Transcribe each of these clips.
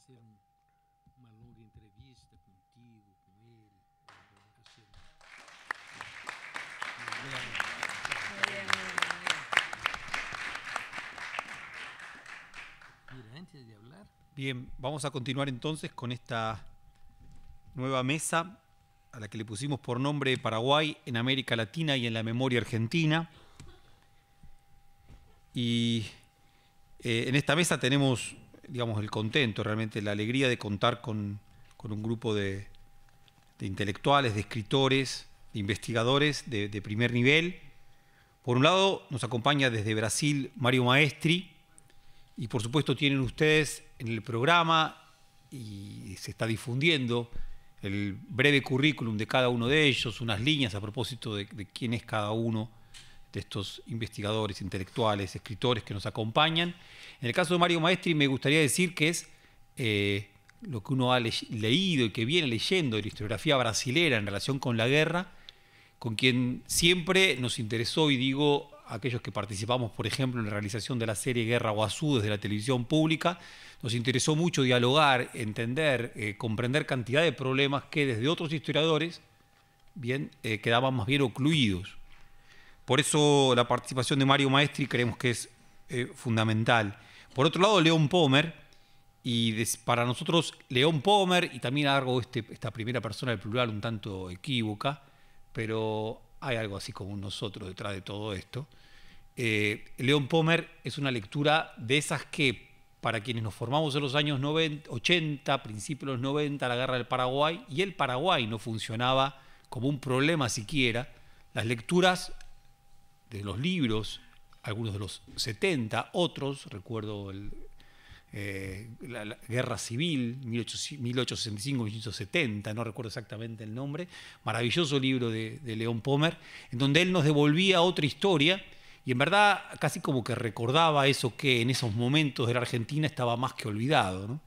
hacer uma longa entrevista contigo, com ele. Mira, antes de hablar. Bien, vamos a continuar entonces con esta nueva mesa a la que le pusimos por nombre Paraguay en América Latina y en la memoria argentina. Y en esta mesa tenemos, digamos, el contento, realmente la alegría de contar con un grupo de intelectuales, de escritores, de investigadores de primer nivel. Por un lado, nos acompaña desde Brasil Mario Maestri, y por supuesto tienen ustedes en el programa, y se está difundiendo, el breve currículum de cada uno de ellos, unas líneas a propósito de quién es cada uno de estos investigadores, intelectuales, escritores que nos acompañan. En el caso de Mario Maestri me gustaría decir que es lo que uno ha leído y que viene leyendo de la historiografía brasilera en relación con la guerra, con quien siempre nos interesó, y digo aquellos que participamos, por ejemplo, en la realización de la serie Guerra Guazú desde la televisión pública, nos interesó mucho dialogar, entender, comprender cantidad de problemas que desde otros historiadores quedaban más bien ocluidos. Por eso la participación de Mario Maestri creemos que es fundamental. Por otro lado, León Pommer, y para nosotros León Pommer, y también hago esta primera persona del plural un tanto equívoca, pero hay algo así como un nosotros detrás de todo esto. León Pommer es una lectura de esas que, para quienes nos formamos en los años 80, principios de los 90, la guerra del Paraguay, y el Paraguay no funcionaba como un problema siquiera, las lecturas de los libros, algunos de los 70, otros, recuerdo la Guerra Civil, 1865-1870, no recuerdo exactamente el nombre, maravilloso libro de León Pommer, en donde él nos devolvía otra historia, y en verdad casi como que recordaba eso que en esos momentos de la Argentina estaba más que olvidado, ¿no?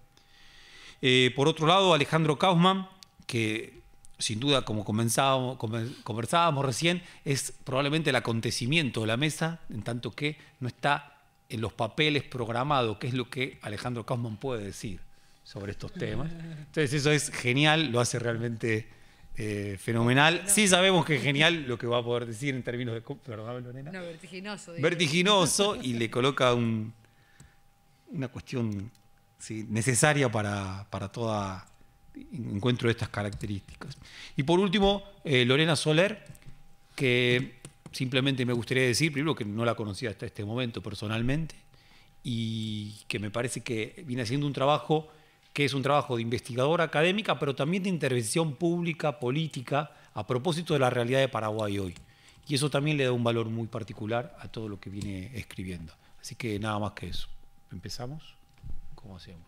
Por otro lado, Alejandro Kaufman, que sin duda, como conversábamos recién, es probablemente el acontecimiento de la mesa, en tanto que no está en los papeles programado qué es lo que Alejandro Kaufman puede decir sobre estos temas. Entonces eso es genial, lo hace realmente fenomenal. Sí sabemos que es genial lo que va a poder decir en términos de... Perdóname, Lorena. No, vertiginoso. Digo. Vertiginoso, y le coloca una cuestión necesaria para todo encuentro de estas características. Y por último, Lorena Soler, que simplemente me gustaría decir, primero, que no la conocía hasta este momento personalmente, y que me parece que viene haciendo un trabajo que es un trabajo de investigadora académica, pero también de intervención pública, política, a propósito de la realidad de Paraguay hoy. Y eso también le da un valor muy particular a todo lo que viene escribiendo. Así que nada más que eso. ¿Empezamos? ¿Cómo hacemos?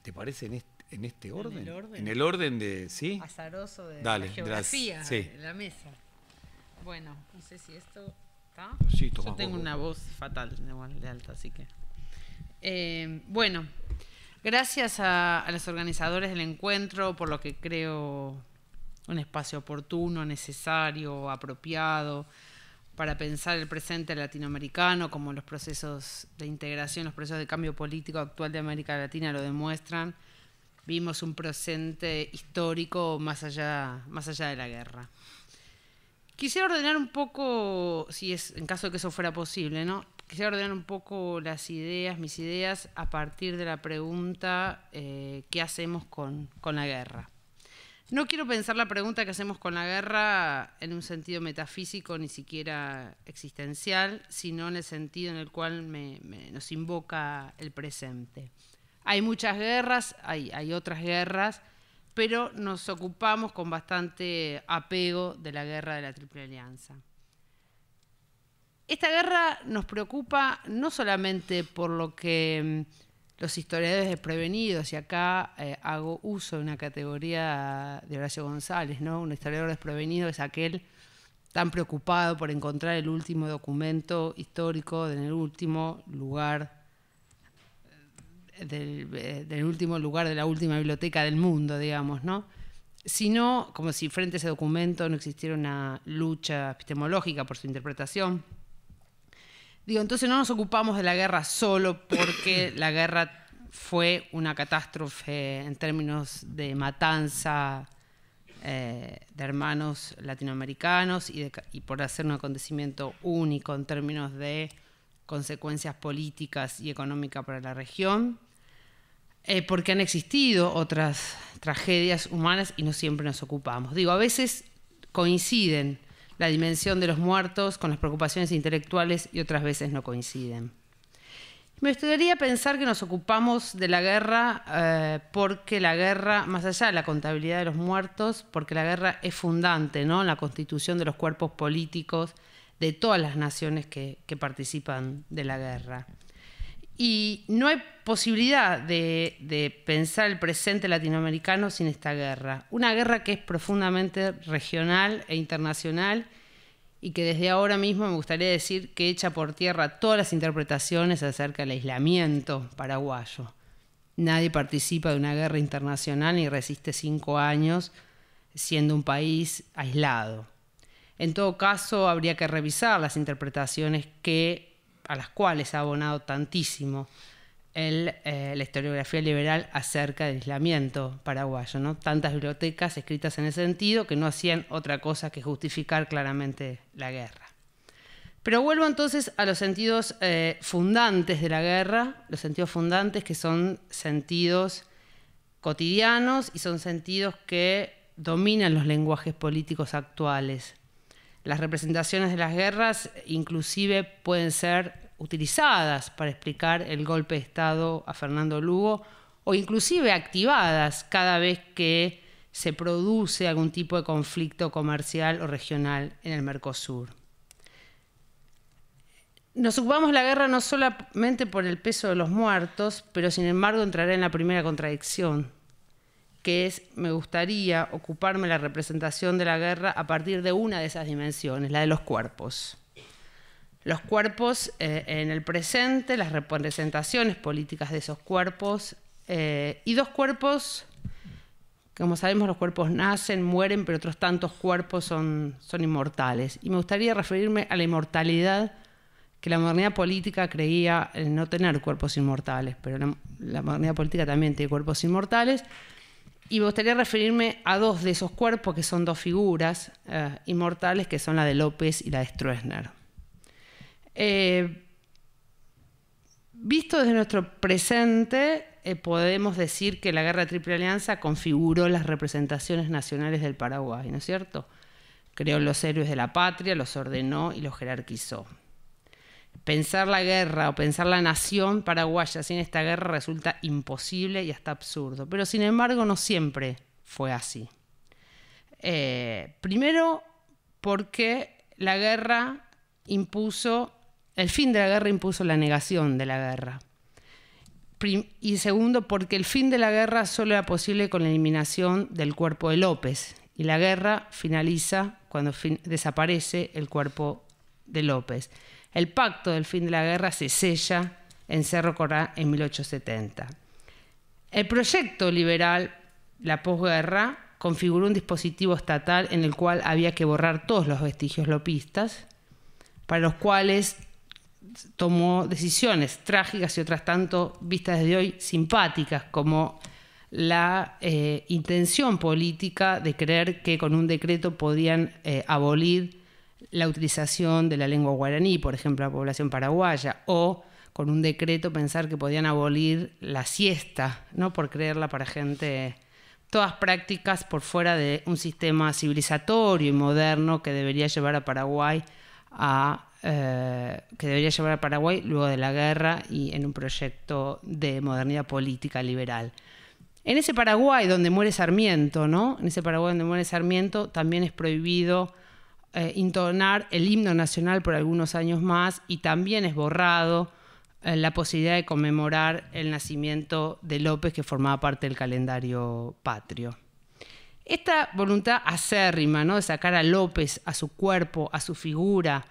¿Te parece en este orden? ¿En el orden? En el orden de... ¿sí? Azaroso de Dale, la geografía sí. de la mesa. Bueno, no sé si esto está. Sí, yo tengo una voz fatal, igual de alta, así que... bueno, gracias a los organizadores del encuentro por lo que creo un espacio oportuno, necesario, apropiado para pensar el presente latinoamericano, como los procesos de integración, los procesos de cambio político actual de América Latina lo demuestran. Vimos un presente histórico más allá de la guerra. Quisiera ordenar un poco, si es en caso de que eso fuera posible, ¿no? Quisiera ordenar un poco mis ideas a partir de la pregunta ¿qué hacemos con la guerra? No quiero pensar la pregunta ¿qué hacemos con la guerra? En un sentido metafísico, ni siquiera existencial, sino en el sentido en el cual nos invoca el presente. Hay muchas guerras, hay otras guerras, pero nos ocupamos con bastante apego de la guerra de la Triple Alianza. Esta guerra nos preocupa no solamente por lo que los historiadores desprevenidos, y acá hago uso de una categoría de Horacio González, ¿no? Un historiador desprevenido es aquel tan preocupado por encontrar el último documento histórico en el último lugar del último lugar de la última biblioteca del mundo, digamos, ¿no? Sino como si frente a ese documento no existiera una lucha epistemológica por su interpretación. Digo, entonces no nos ocupamos de la guerra solo porque la guerra fue una catástrofe en términos de matanza de hermanos latinoamericanos y por hacer un acontecimiento único en términos de consecuencias políticas y económicas para la región, porque han existido otras tragedias humanas y no siempre nos ocupamos. Digo, a veces coinciden la dimensión de los muertos con las preocupaciones intelectuales y otras veces no coinciden. Me gustaría pensar que nos ocupamos de la guerra porque la guerra, más allá de la contabilidad de los muertos, porque la guerra es fundante, ¿no?, en la constitución de los cuerpos políticos de todas las naciones que participan de la guerra. Y no hay posibilidad de pensar el presente latinoamericano sin esta guerra. Una guerra que es profundamente regional e internacional y que desde ahora mismo me gustaría decir que echa por tierra todas las interpretaciones acerca del aislamiento paraguayo. Nadie participa de una guerra internacional ni resiste 5 años siendo un país aislado. En todo caso, habría que revisar las interpretaciones a las cuales ha abonado tantísimo la historiografía liberal acerca del aislamiento paraguayo, ¿no? Tantas bibliotecas escritas en ese sentido que no hacían otra cosa que justificar claramente la guerra. Pero vuelvo entonces a los sentidos fundantes de la guerra, los sentidos fundantes que son sentidos cotidianos y son sentidos que dominan los lenguajes políticos actuales. Las representaciones de las guerras inclusive pueden ser utilizadas para explicar el golpe de Estado a Fernando Lugo o inclusive activadas cada vez que se produce algún tipo de conflicto comercial o regional en el Mercosur. Nos ocupamos de la guerra no solamente por el peso de los muertos, pero sin embargo entraré en la primera contradicción, que es, me gustaría ocuparme de la representación de la guerra a partir de una de esas dimensiones, la de los cuerpos. Los cuerpos en el presente, las representaciones políticas de esos cuerpos, y dos cuerpos, como sabemos los cuerpos nacen, mueren, pero otros tantos cuerpos son inmortales. Y me gustaría referirme a la inmortalidad que la modernidad política creía en no tener cuerpos inmortales, pero la modernidad política también tiene cuerpos inmortales. Y me gustaría referirme a dos de esos cuerpos, que son dos figuras inmortales, que son la de López y la de Stroessner. Visto desde nuestro presente, podemos decir que la Guerra de Triple Alianza configuró las representaciones nacionales del Paraguay, ¿no es cierto? Creó los héroes de la patria, los ordenó y los jerarquizó. Pensar la guerra o pensar la nación paraguaya sin esta guerra resulta imposible y hasta absurdo. Pero sin embargo no siempre fue así. Primero porque el fin de la guerra impuso la negación de la guerra. Y segundo porque el fin de la guerra solo era posible con la eliminación del cuerpo de López. Y la guerra finaliza cuando desaparece el cuerpo de López. El pacto del fin de la guerra se sella en Cerro Corá en 1870. El proyecto liberal, la posguerra, configuró un dispositivo estatal en el cual había que borrar todos los vestigios lopistas, para los cuales tomó decisiones trágicas y otras tanto vistas desde hoy simpáticas, como la intención política de creer que con un decreto podían abolir la utilización de la lengua guaraní, por ejemplo, la población paraguaya, o con un decreto pensar que podían abolir la siesta, ¿no?, por creerla para gente, todas prácticas por fuera de un sistema civilizatorio y moderno que debería llevar a Paraguay luego de la guerra y en un proyecto de modernidad política liberal. En ese Paraguay donde muere Sarmiento, ¿no?, en ese Paraguay donde muere Sarmiento también es prohibido entonar el himno nacional por algunos años más, y también es borrado la posibilidad de conmemorar el nacimiento de López, que formaba parte del calendario patrio. Esta voluntad acérrima, ¿no?, de sacar a López, a su cuerpo, a su figura,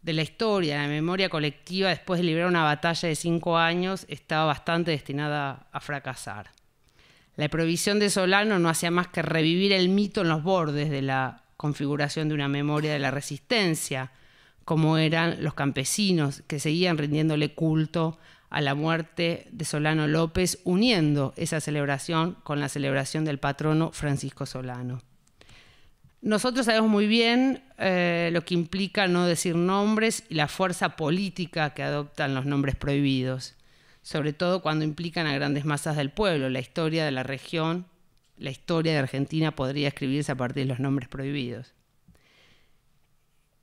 de la historia, de la memoria colectiva, después de librar una batalla de 5 años, estaba bastante destinada a fracasar. La prohibición de Solano no hacía más que revivir el mito en los bordes de la configuración de una memoria de la resistencia, como eran los campesinos que seguían rindiéndole culto a la muerte de Solano López, uniendo esa celebración con la celebración del patrono Francisco Solano. Nosotros sabemos muy bien lo que implica no decir nombres y la fuerza política que adoptan los nombres prohibidos, sobre todo cuando implican a grandes masas del pueblo. La historia de la región, la historia de Argentina podría escribirse a partir de los nombres prohibidos.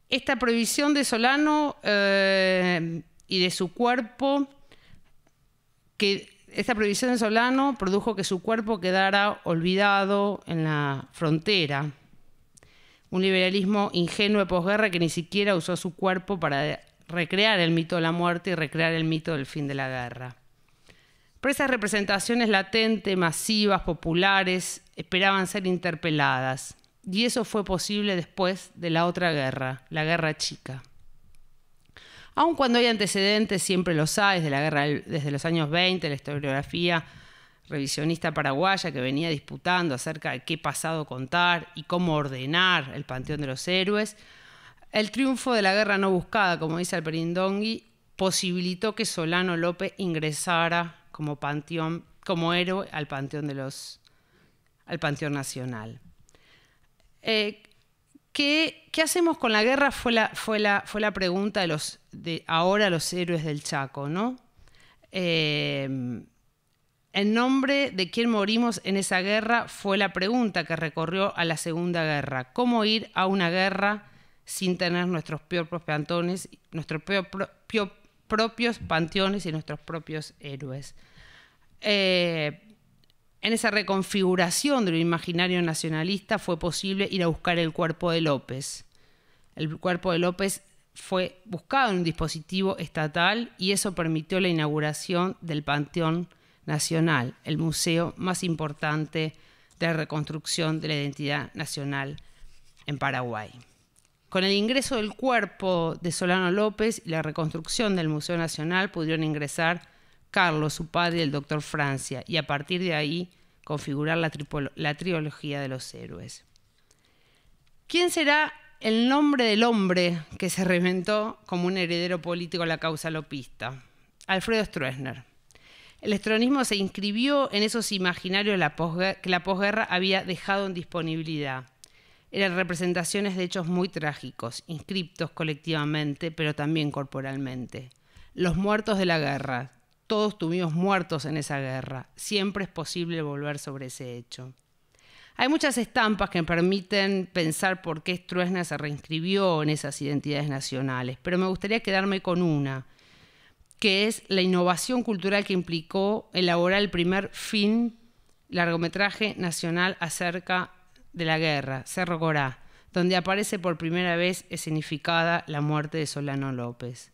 Esta prohibición de Solano y de su cuerpo, esta prohibición de Solano produjo que su cuerpo quedara olvidado en la frontera. Un liberalismo ingenuo de posguerra que ni siquiera usó su cuerpo para recrear el mito de la muerte y recrear el mito del fin de la guerra. Pero esas representaciones latentes, masivas, populares, esperaban ser interpeladas. Y eso fue posible después de la otra guerra, la Guerra Chica. Aun cuando hay antecedentes, siempre los hay, desde los años 20, la historiografía revisionista paraguaya que venía disputando acerca de qué pasado contar y cómo ordenar el panteón de los héroes, el triunfo de la guerra no buscada, como dice Alperindongui, posibilitó que Solano López ingresara como héroe al panteón nacional. ¿Qué hacemos con la guerra? Fue la pregunta de ahora los héroes del Chaco, ¿no? En nombre de quién morimos en esa guerra fue la pregunta que recorrió a la Segunda Guerra. ¿Cómo ir a una guerra sin tener nuestros propios panteones, propios panteones y nuestros propios héroes? En esa reconfiguración del imaginario nacionalista fue posible ir a buscar el cuerpo de López. El cuerpo de López fue buscado en un dispositivo estatal y eso permitió la inauguración del Panteón Nacional, el museo más importante de la reconstrucción de la identidad nacional en Paraguay. Con el ingreso del cuerpo de Solano López y la reconstrucción del Museo Nacional pudieron ingresar Carlos, su padre, y el doctor Francia, y a partir de ahí configurar la trilogía de los héroes. ¿Quién será el nombre del hombre que se reinventó como un heredero político a la causa lopista? Alfredo Stroessner. El estronismo se inscribió en esos imaginarios que la posguerra había dejado en disponibilidad. Eran representaciones de hechos muy trágicos, inscriptos colectivamente, pero también corporalmente. Los muertos de la guerra. Todos tuvimos muertos en esa guerra. Siempre es posible volver sobre ese hecho. Hay muchas estampas que permiten pensar por qué Stroessner se reinscribió en esas identidades nacionales, pero me gustaría quedarme con una, que es la innovación cultural que implicó elaborar el primer largometraje nacional acerca de la guerra, Cerro Corá, donde aparece por primera vez escenificada la muerte de Solano López.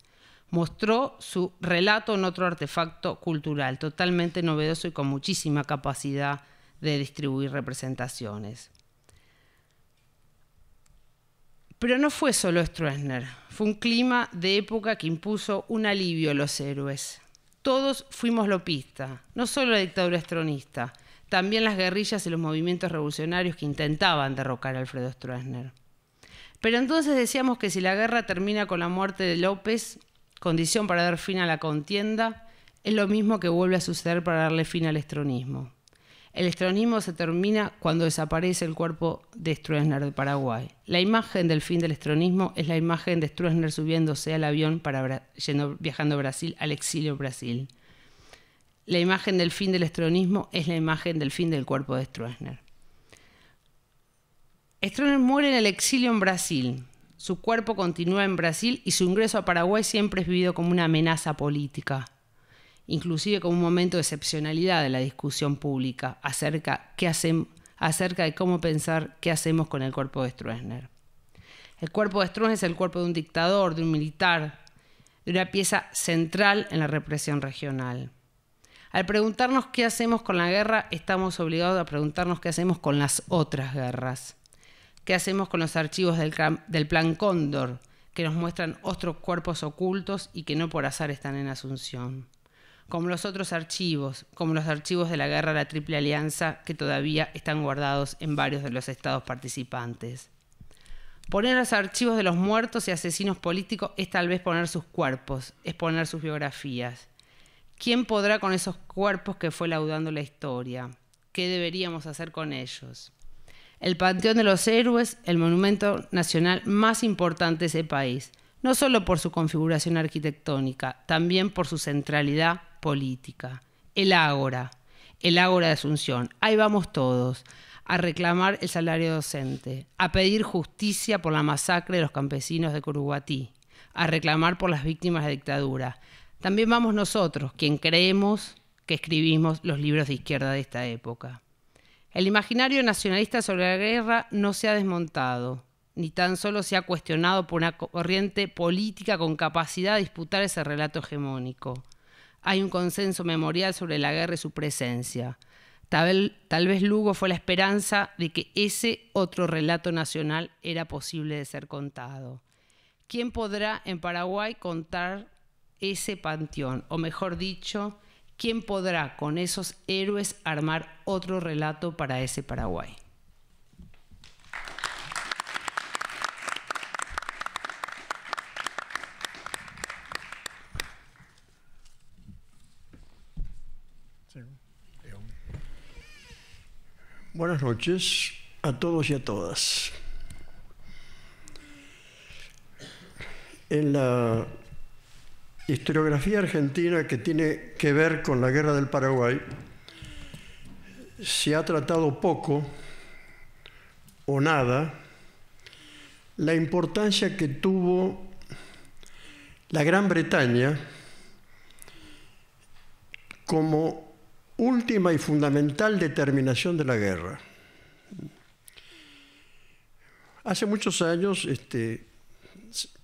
Mostró su relato en otro artefacto cultural, totalmente novedoso y con muchísima capacidad de distribuir representaciones. Pero no fue solo Stroessner, fue un clima de época que impuso un alivio a los héroes. Todos fuimos lopistas, no solo la dictadura stronista, también las guerrillas y los movimientos revolucionarios que intentaban derrocar a Alfredo Stroessner. Pero entonces decíamos que si la guerra termina con la muerte de López, condición para dar fin a la contienda, es lo mismo que vuelve a suceder para darle fin al estronismo. El estronismo se termina cuando desaparece el cuerpo de Stroessner de Paraguay. La imagen del fin del estronismo es la imagen de Stroessner subiéndose al avión viajando a Brasil, al exilio en Brasil. La imagen del fin del estronismo es la imagen del fin del cuerpo de Stroessner. Stroessner muere en el exilio en Brasil. Su cuerpo continúa en Brasil y su ingreso a Paraguay siempre es vivido como una amenaza política, inclusive como un momento de excepcionalidad de la discusión pública acerca de cómo pensar qué hacemos con el cuerpo de Stroessner. El cuerpo de Stroessner es el cuerpo de un dictador, de un militar, de una pieza central en la represión regional. Al preguntarnos qué hacemos con la guerra, estamos obligados a preguntarnos qué hacemos con las otras guerras. ¿Qué hacemos con los archivos del Plan Cóndor, que nos muestran otros cuerpos ocultos y que no por azar están en Asunción? Como los otros archivos, como los archivos de la guerra de la Triple Alianza, que todavía están guardados en varios de los estados participantes. Poner los archivos de los muertos y asesinos políticos es tal vez poner sus cuerpos, es poner sus biografías. ¿Quién podrá con esos cuerpos que fue laudando la historia? ¿Qué deberíamos hacer con ellos? El Panteón de los Héroes, el monumento nacional más importante de ese país, no solo por su configuración arquitectónica, también por su centralidad política. El Ágora de Asunción. Ahí vamos todos, a reclamar el salario docente, a pedir justicia por la masacre de los campesinos de Curuguatí, a reclamar por las víctimas de la dictadura. También vamos nosotros, quien creemos que escribimos los libros de izquierda de esta época. El imaginario nacionalista sobre la guerra no se ha desmontado, ni tan solo se ha cuestionado por una corriente política con capacidad de disputar ese relato hegemónico. Hay un consenso memorial sobre la guerra y su presencia. Tal vez Lugo fue la esperanza de que ese otro relato nacional era posible de ser contado. ¿Quién podrá en Paraguay contar ese panteón? O mejor dicho, ¿quién podrá con esos héroes armar otro relato para ese Paraguay? Buenas noches a todos y a todas. En la historiografía argentina que tiene que ver con la Guerra del Paraguay, se ha tratado poco o nada la importancia que tuvo la Gran Bretaña como última y fundamental determinación de la guerra. Hace muchos años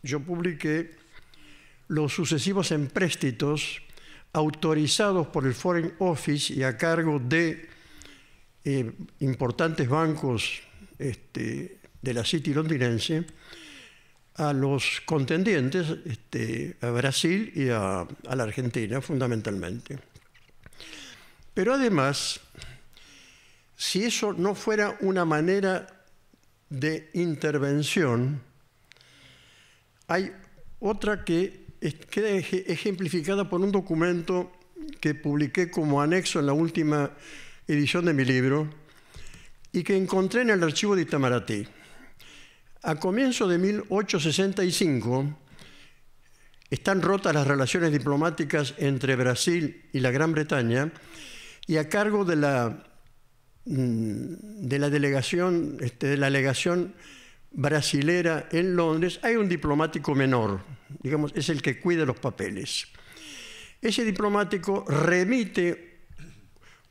yo publiqué los sucesivos empréstitos autorizados por el Foreign Office y a cargo de importantes bancos de la City londinense a los contendientes, a Brasil y a la Argentina fundamentalmente. Pero además, si eso no fuera una manera de intervención, hay otra que queda ejemplificada por un documento que publiqué como anexo en la última edición de mi libro y que encontré en el archivo de Itamaraty. A comienzos de 1865 están rotas las relaciones diplomáticas entre Brasil y la Gran Bretaña, y a cargo de la delegación, de la legación brasilera en Londres, hay un diplomático menor, digamos, es el que cuida los papeles. Ese diplomático remite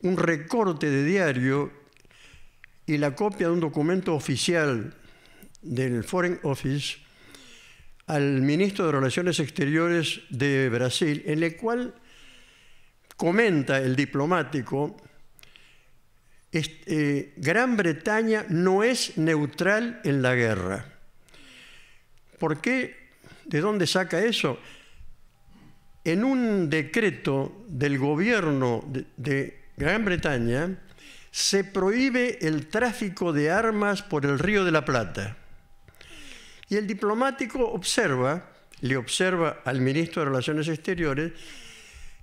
un recorte de diario y la copia de un documento oficial del Foreign Office al ministro de Relaciones Exteriores de Brasil, en el cual comenta el diplomático: Gran Bretaña no es neutral en la guerra. ¿Por qué? ¿De dónde saca eso? En un decreto del gobierno de Gran Bretaña se prohíbe el tráfico de armas por el Río de la Plata. Y el diplomático le observa al ministro de Relaciones Exteriores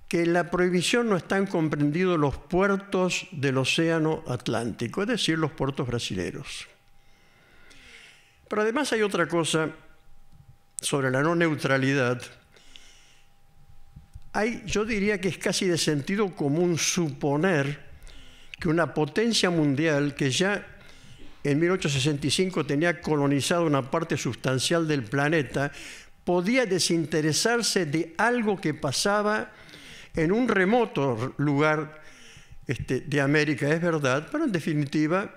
que en la prohibición no están comprendidos los puertos del Océano Atlántico, es decir, los puertos brasileños. Pero además hay otra cosa sobre la no neutralidad. Yo diría que es casi de sentido común suponer que una potencia mundial que ya en 1865 tenía colonizado una parte sustancial del planeta podía desinteresarse de algo que pasaba en un remoto lugar de América, es verdad, pero en definitiva,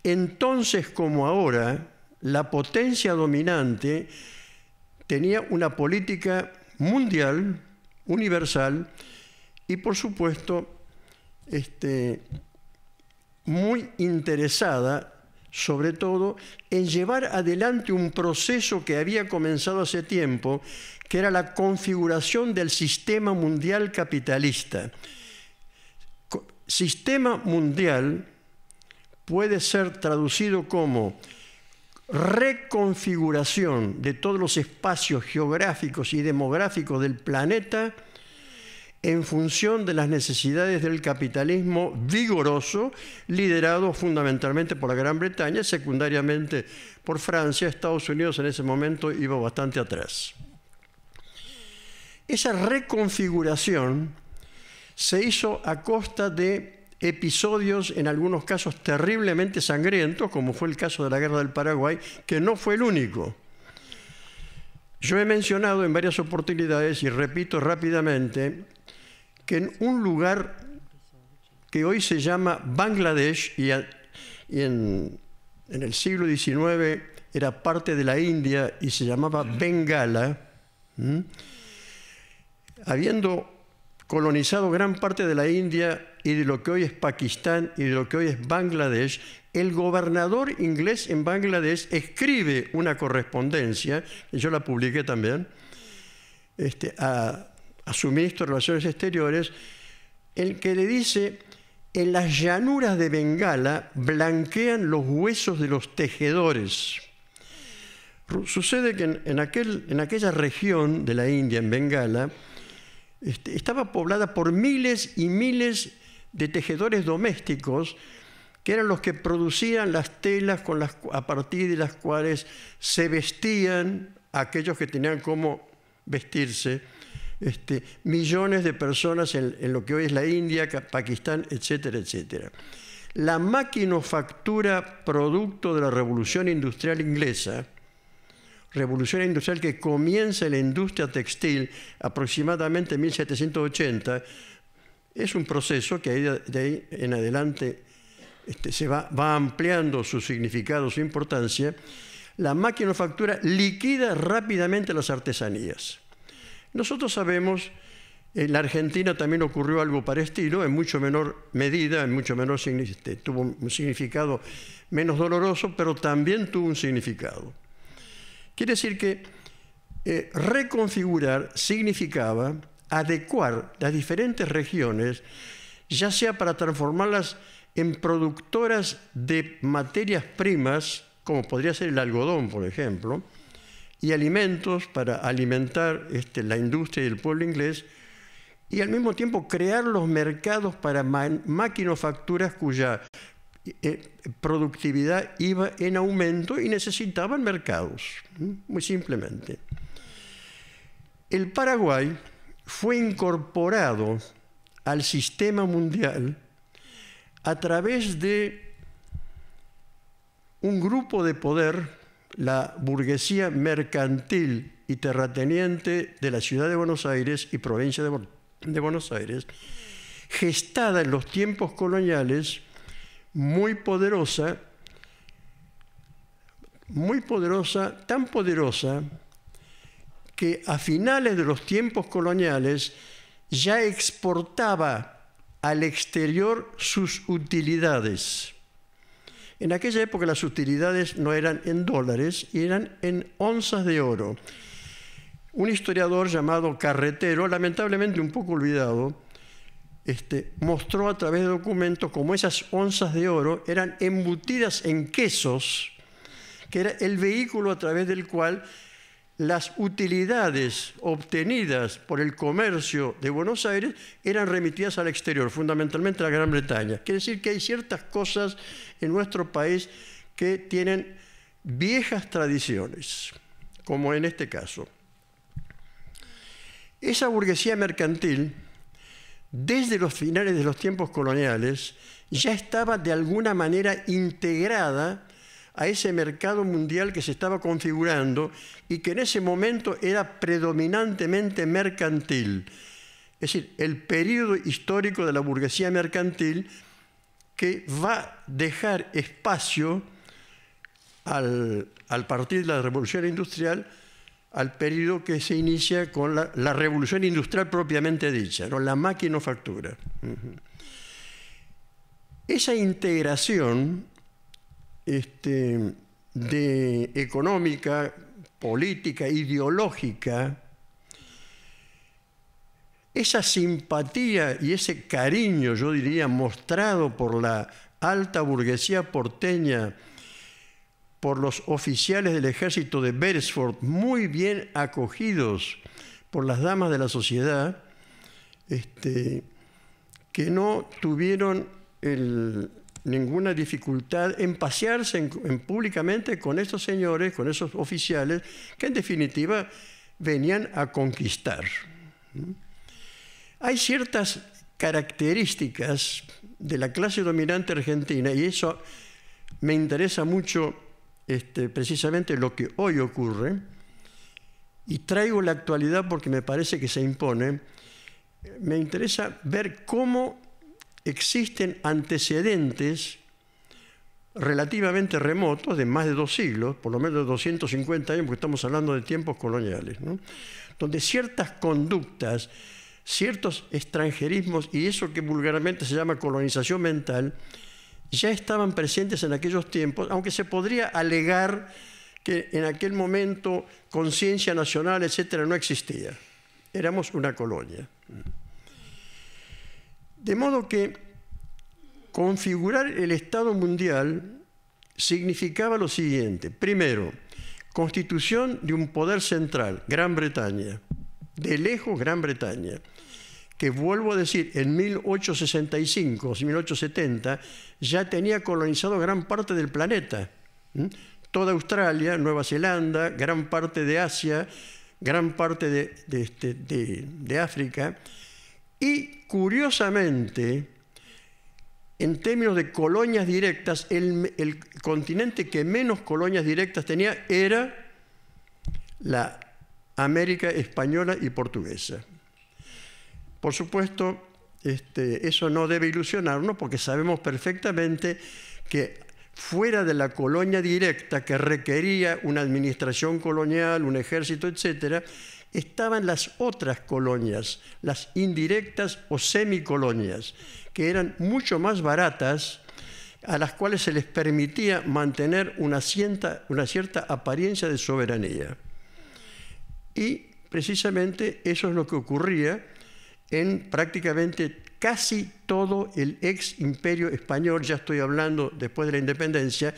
entonces como ahora, la potencia dominante tenía una política mundial, universal, y por supuesto, muy interesada, sobre todo, en llevar adelante un proceso que había comenzado hace tiempo, que era la configuración del sistema mundial capitalista. Sistema mundial puede ser traducido como reconfiguración de todos los espacios geográficos y demográficos del planeta en función de las necesidades del capitalismo vigoroso, liderado fundamentalmente por la Gran Bretaña, secundariamente por Francia. Estados Unidos en ese momento iba bastante atrás. Esa reconfiguración se hizo a costa de episodios, en algunos casos terriblemente sangrientos, como fue el caso de la Guerra del Paraguay, que no fue el único. Yo he mencionado en varias oportunidades, y repito rápidamente, que en un lugar que hoy se llama Bangladesh, y en el siglo XIX era parte de la India y se llamaba Bengala, habiendo colonizado gran parte de la India y de lo que hoy es Pakistán y de lo que hoy es Bangladesh, el gobernador inglés en Bangladesh escribe una correspondencia, y yo la publiqué también, a su ministro de Relaciones Exteriores, en que le dice: en las llanuras de Bengala blanquean los huesos de los tejedores. Sucede que en aquella región de la India, en Bengala, estaba poblada por miles y miles de tejedores domésticos, que eran los que producían las telas a partir de las cuales se vestían aquellos que tenían cómo vestirse, millones de personas en lo que hoy es la India, Pakistán, etcétera, etcétera. La maquinofactura, producto de la Revolución Industrial inglesa, revolución industrial que comienza en la industria textil aproximadamente en 1780, es un proceso que de ahí en adelante se va ampliando su significado, su importancia. La maquinofactura liquida rápidamente las artesanías. Nosotros sabemos, en la Argentina también ocurrió algo parecido, en mucho menor medida, tuvo un significado menos doloroso, pero también tuvo un significado. Quiere decir que reconfigurar significaba adecuar las diferentes regiones, ya sea para transformarlas en productoras de materias primas, como podría ser el algodón, por ejemplo, y alimentos para alimentar la industria y el pueblo inglés, y al mismo tiempo crear los mercados para maquinofacturas cuya productividad iba en aumento y necesitaban mercados, muy simplemente. El Paraguay fue incorporado al sistema mundial a través de un grupo de poder, la burguesía mercantil y terrateniente de la ciudad de Buenos Aires y provincia de Buenos Aires, gestada en los tiempos coloniales, muy poderosa, tan poderosa que a finales de los tiempos coloniales ya exportaba al exterior sus utilidades. En aquella época las utilidades no eran en dólares, eran en onzas de oro. Un historiador llamado Carretero, lamentablemente un poco olvidado, mostró a través de documentos cómo esas onzas de oro eran embutidas en quesos, que era el vehículo a través del cual las utilidades obtenidas por el comercio de Buenos Aires eran remitidas al exterior, fundamentalmente a la Gran Bretaña. Quiere decir que hay ciertas cosas en nuestro país que tienen viejas tradiciones, como en este caso. Esa burguesía mercantil, desde los finales de los tiempos coloniales, ya estaba de alguna manera integrada a ese mercado mundial que se estaba configurando y que en ese momento era predominantemente mercantil. Es decir, el período histórico de la burguesía mercantil que va a dejar espacio al partir de la Revolución Industrial al periodo que se inicia con la Revolución Industrial propiamente dicha, ¿no? La maquinofactura. Esa integración de económica, política, ideológica, esa simpatía y ese cariño, yo diría, mostrado por la alta burguesía porteña por los oficiales del ejército de Beresford, muy bien acogidos por las damas de la sociedad, que no tuvieron ninguna dificultad en pasearse públicamente con estos señores, con esos oficiales, que en definitiva venían a conquistar. Hay ciertas características de la clase dominante argentina, y eso me interesa mucho precisamente lo que hoy ocurre, y traigo la actualidad porque me parece que se impone. Me interesa ver cómo existen antecedentes relativamente remotos, de más de 2 siglos, por lo menos de 250 años, porque estamos hablando de tiempos coloniales, ¿no?, donde ciertas conductas, ciertos extranjerismos y eso que vulgarmente se llama colonización mental, ya estaban presentes en aquellos tiempos, aunque se podría alegar que en aquel momento conciencia nacional, etcétera, no existía. Éramos una colonia. De modo que configurar el Estado mundial significaba lo siguiente. Primero, constitución de un poder central, Gran Bretaña, de lejos Gran Bretaña, que vuelvo a decir, en 1865 o 1870 ya tenía colonizado gran parte del planeta. Toda Australia, Nueva Zelanda, gran parte de Asia, gran parte de África. Y curiosamente, en términos de colonias directas, el continente que menos colonias directas tenía era la América española y portuguesa. Por supuesto, eso no debe ilusionarnos porque sabemos perfectamente que fuera de la colonia directa que requería una administración colonial, un ejército, etcétera, estaban las otras colonias, las indirectas o semicolonias, que eran mucho más baratas, a las cuales se les permitía mantener una cierta apariencia de soberanía. Y precisamente eso es lo que ocurría en prácticamente casi todo el ex imperio español, ya estoy hablando después de la independencia,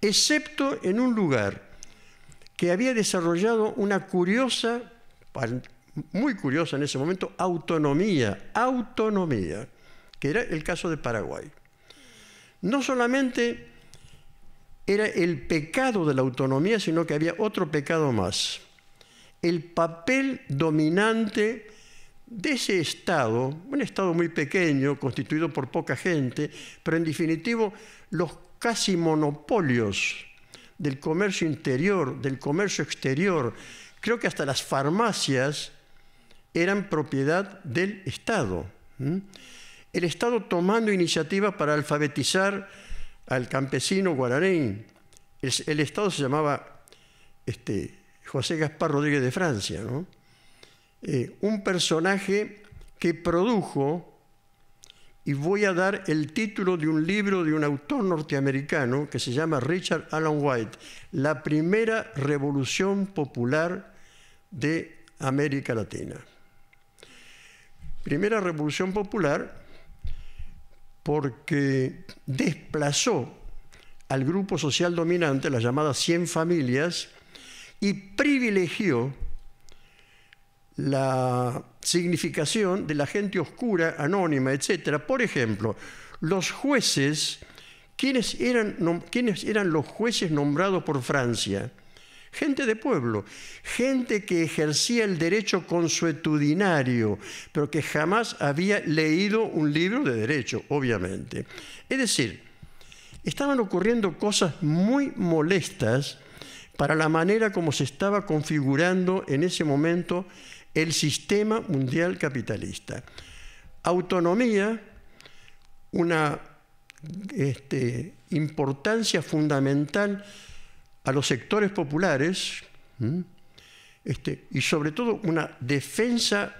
excepto en un lugar que había desarrollado una curiosa, muy curiosa en ese momento, autonomía, que era el caso de Paraguay. No solamente era el pecado de la autonomía, sino que había otro pecado más. El papel dominante de ese Estado, un Estado muy pequeño, constituido por poca gente, pero en definitivo los casi monopolios del comercio interior, del comercio exterior, creo que hasta las farmacias eran propiedad del Estado. El Estado tomando iniciativa para alfabetizar al campesino guaraní. El Estado se llamaba José Gaspar Rodríguez de Francia, ¿no? Un personaje que produjo, y voy a dar el título de un libro de un autor norteamericano que se llama Richard Allen White, La primera revolución popular de América Latina. Primera revolución popular porque desplazó al grupo social dominante, las llamadas 100 familias, y privilegió la significación de la gente oscura, anónima, etc. Por ejemplo, los jueces, ¿quiénes eran los jueces nombrados por Francia? Gente de pueblo, gente que ejercía el derecho consuetudinario, pero que jamás había leído un libro de derecho, obviamente. Es decir, estaban ocurriendo cosas muy molestas para la manera como se estaba configurando en ese momento el sistema mundial capitalista. Autonomía, una importancia fundamental a los sectores populares, y sobre todo una defensa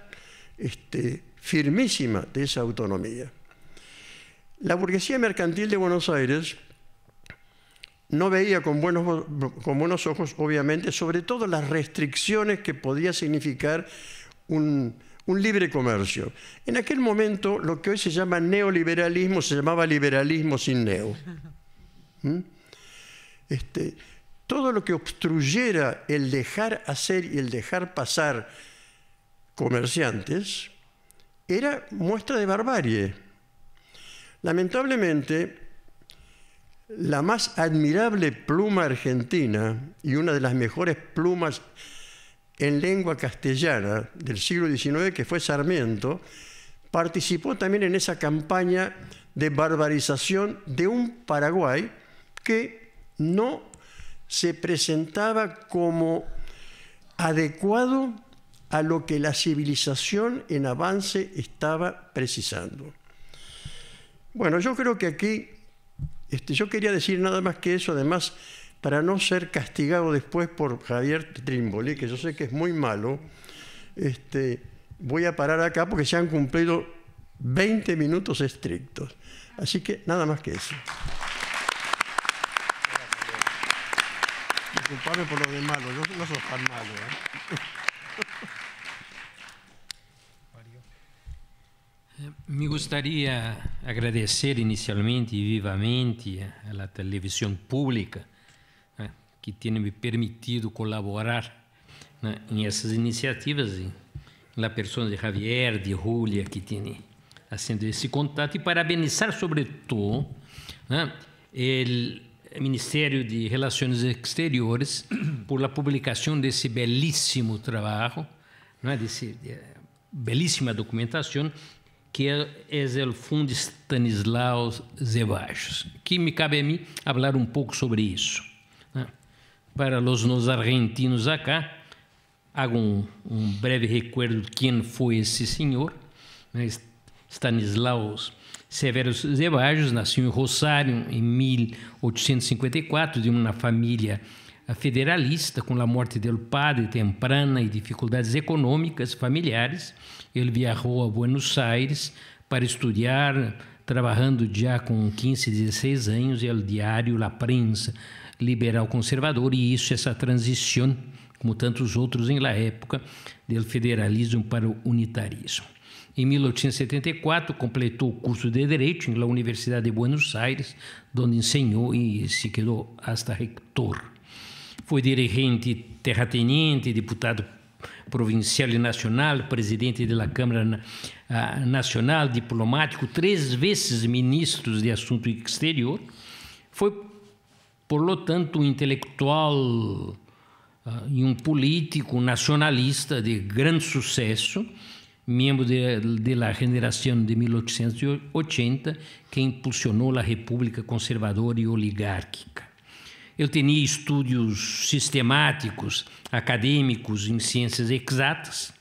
firmísima de esa autonomía. La burguesía mercantil de Buenos Aires no veía con buenos ojos, obviamente, sobre todo las restricciones que podía significar un libre comercio. En aquel momento, lo que hoy se llama neoliberalismo se llamaba liberalismo sin neo. todo lo que obstruyera el dejar hacer y el dejar pasar comerciantes era muestra de barbarie. Lamentablemente, la más admirable pluma argentina y una de las mejores plumas en lengua castellana del siglo XIX, que fue Sarmiento, participó también en esa campaña de barbarización de un Paraguay que no se presentaba como adecuado a lo que la civilización en avance estaba precisando. Bueno, yo creo que aquí, yo quería decir nada más que eso, además, para no ser castigado después por Javier Trimboli, que yo sé que es muy malo, voy a parar acá porque se han cumplido 20 minutos estrictos. Así que nada más que eso. Disculpame por lo de malo, yo no soy tan malo. Me gostaria de agradecer inicialmente e vivamente à televisão pública, que tem me permitido colaborar em essas iniciativas, na pessoa de Javier, de Júlia, que tem haciendo esse contato, e parabenizar, sobretudo, o Ministério de Relações Exteriores por a publicação desse belíssimo trabalho, desse belíssima documentação, que é o Fundo Stanislau Zeballos, que me cabe a mim falar um pouco sobre isso. Para os argentinos acá, hago um breve recuerdo de quem foi esse senhor. Stanislau Severo Zeballos nasceu em Rosário em 1854, de uma família federalista. Com a morte do padre temprana e dificuldades econômicas familiares, ele viajou a Buenos Aires para estudar, trabalhando já com 15, 16 anos, no diário La Prensa, liberal conservador, e isso, essa transição, como tantos outros em la época, do federalismo para o unitarismo. Em 1874, completou o curso de Direito na Universidade de Buenos Aires, onde ensinou e se quedou hasta reitor. Foi dirigente terrateniente, deputado provincial e nacional, presidente da Câmara Nacional, diplomático, 3 vezes ministro de Assunto Exterior. Foi, por lo tanto, um intelectual e um político nacionalista de grande sucesso, membro da geração de 1880, que impulsionou a República Conservadora e Oligárquica. Ele tinha estudos sistemáticos, acadêmicos em ciências exatas,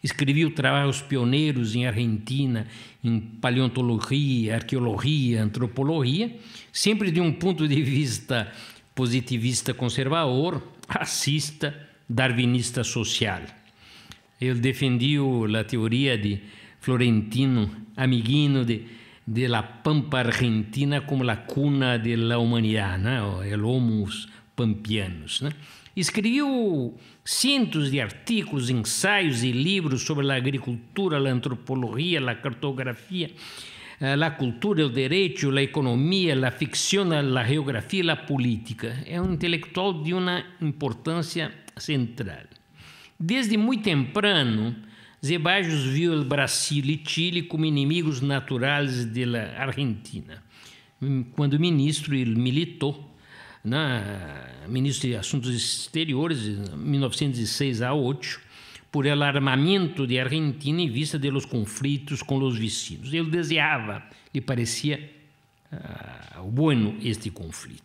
escreveu trabalhos pioneiros em Argentina, em paleontologia, arqueologia, antropologia, sempre de um ponto de vista positivista conservador, racista, darwinista social. Ele defendeu a teoria de Florentino Amiguino de la Pampa Argentina como a cuna de la humanidade, el Homus Pampianus. Escreveu cientos de artigos, ensaios e livros sobre a agricultura, a antropologia, a cartografia, a cultura, o direito, a economia, a ficção, a geografia e a política. É um intelectual de uma importância central. Desde muito temprano, Zeballos viu o Brasil e Chile como inimigos naturais da Argentina. Quando ministro, ele militou, ministro de Assuntos Exteriores, de 1906 a 8, por el armamento de Argentina em vista de los conflitos com os vecinos. Ele desejava, lhe parecia bueno este conflito.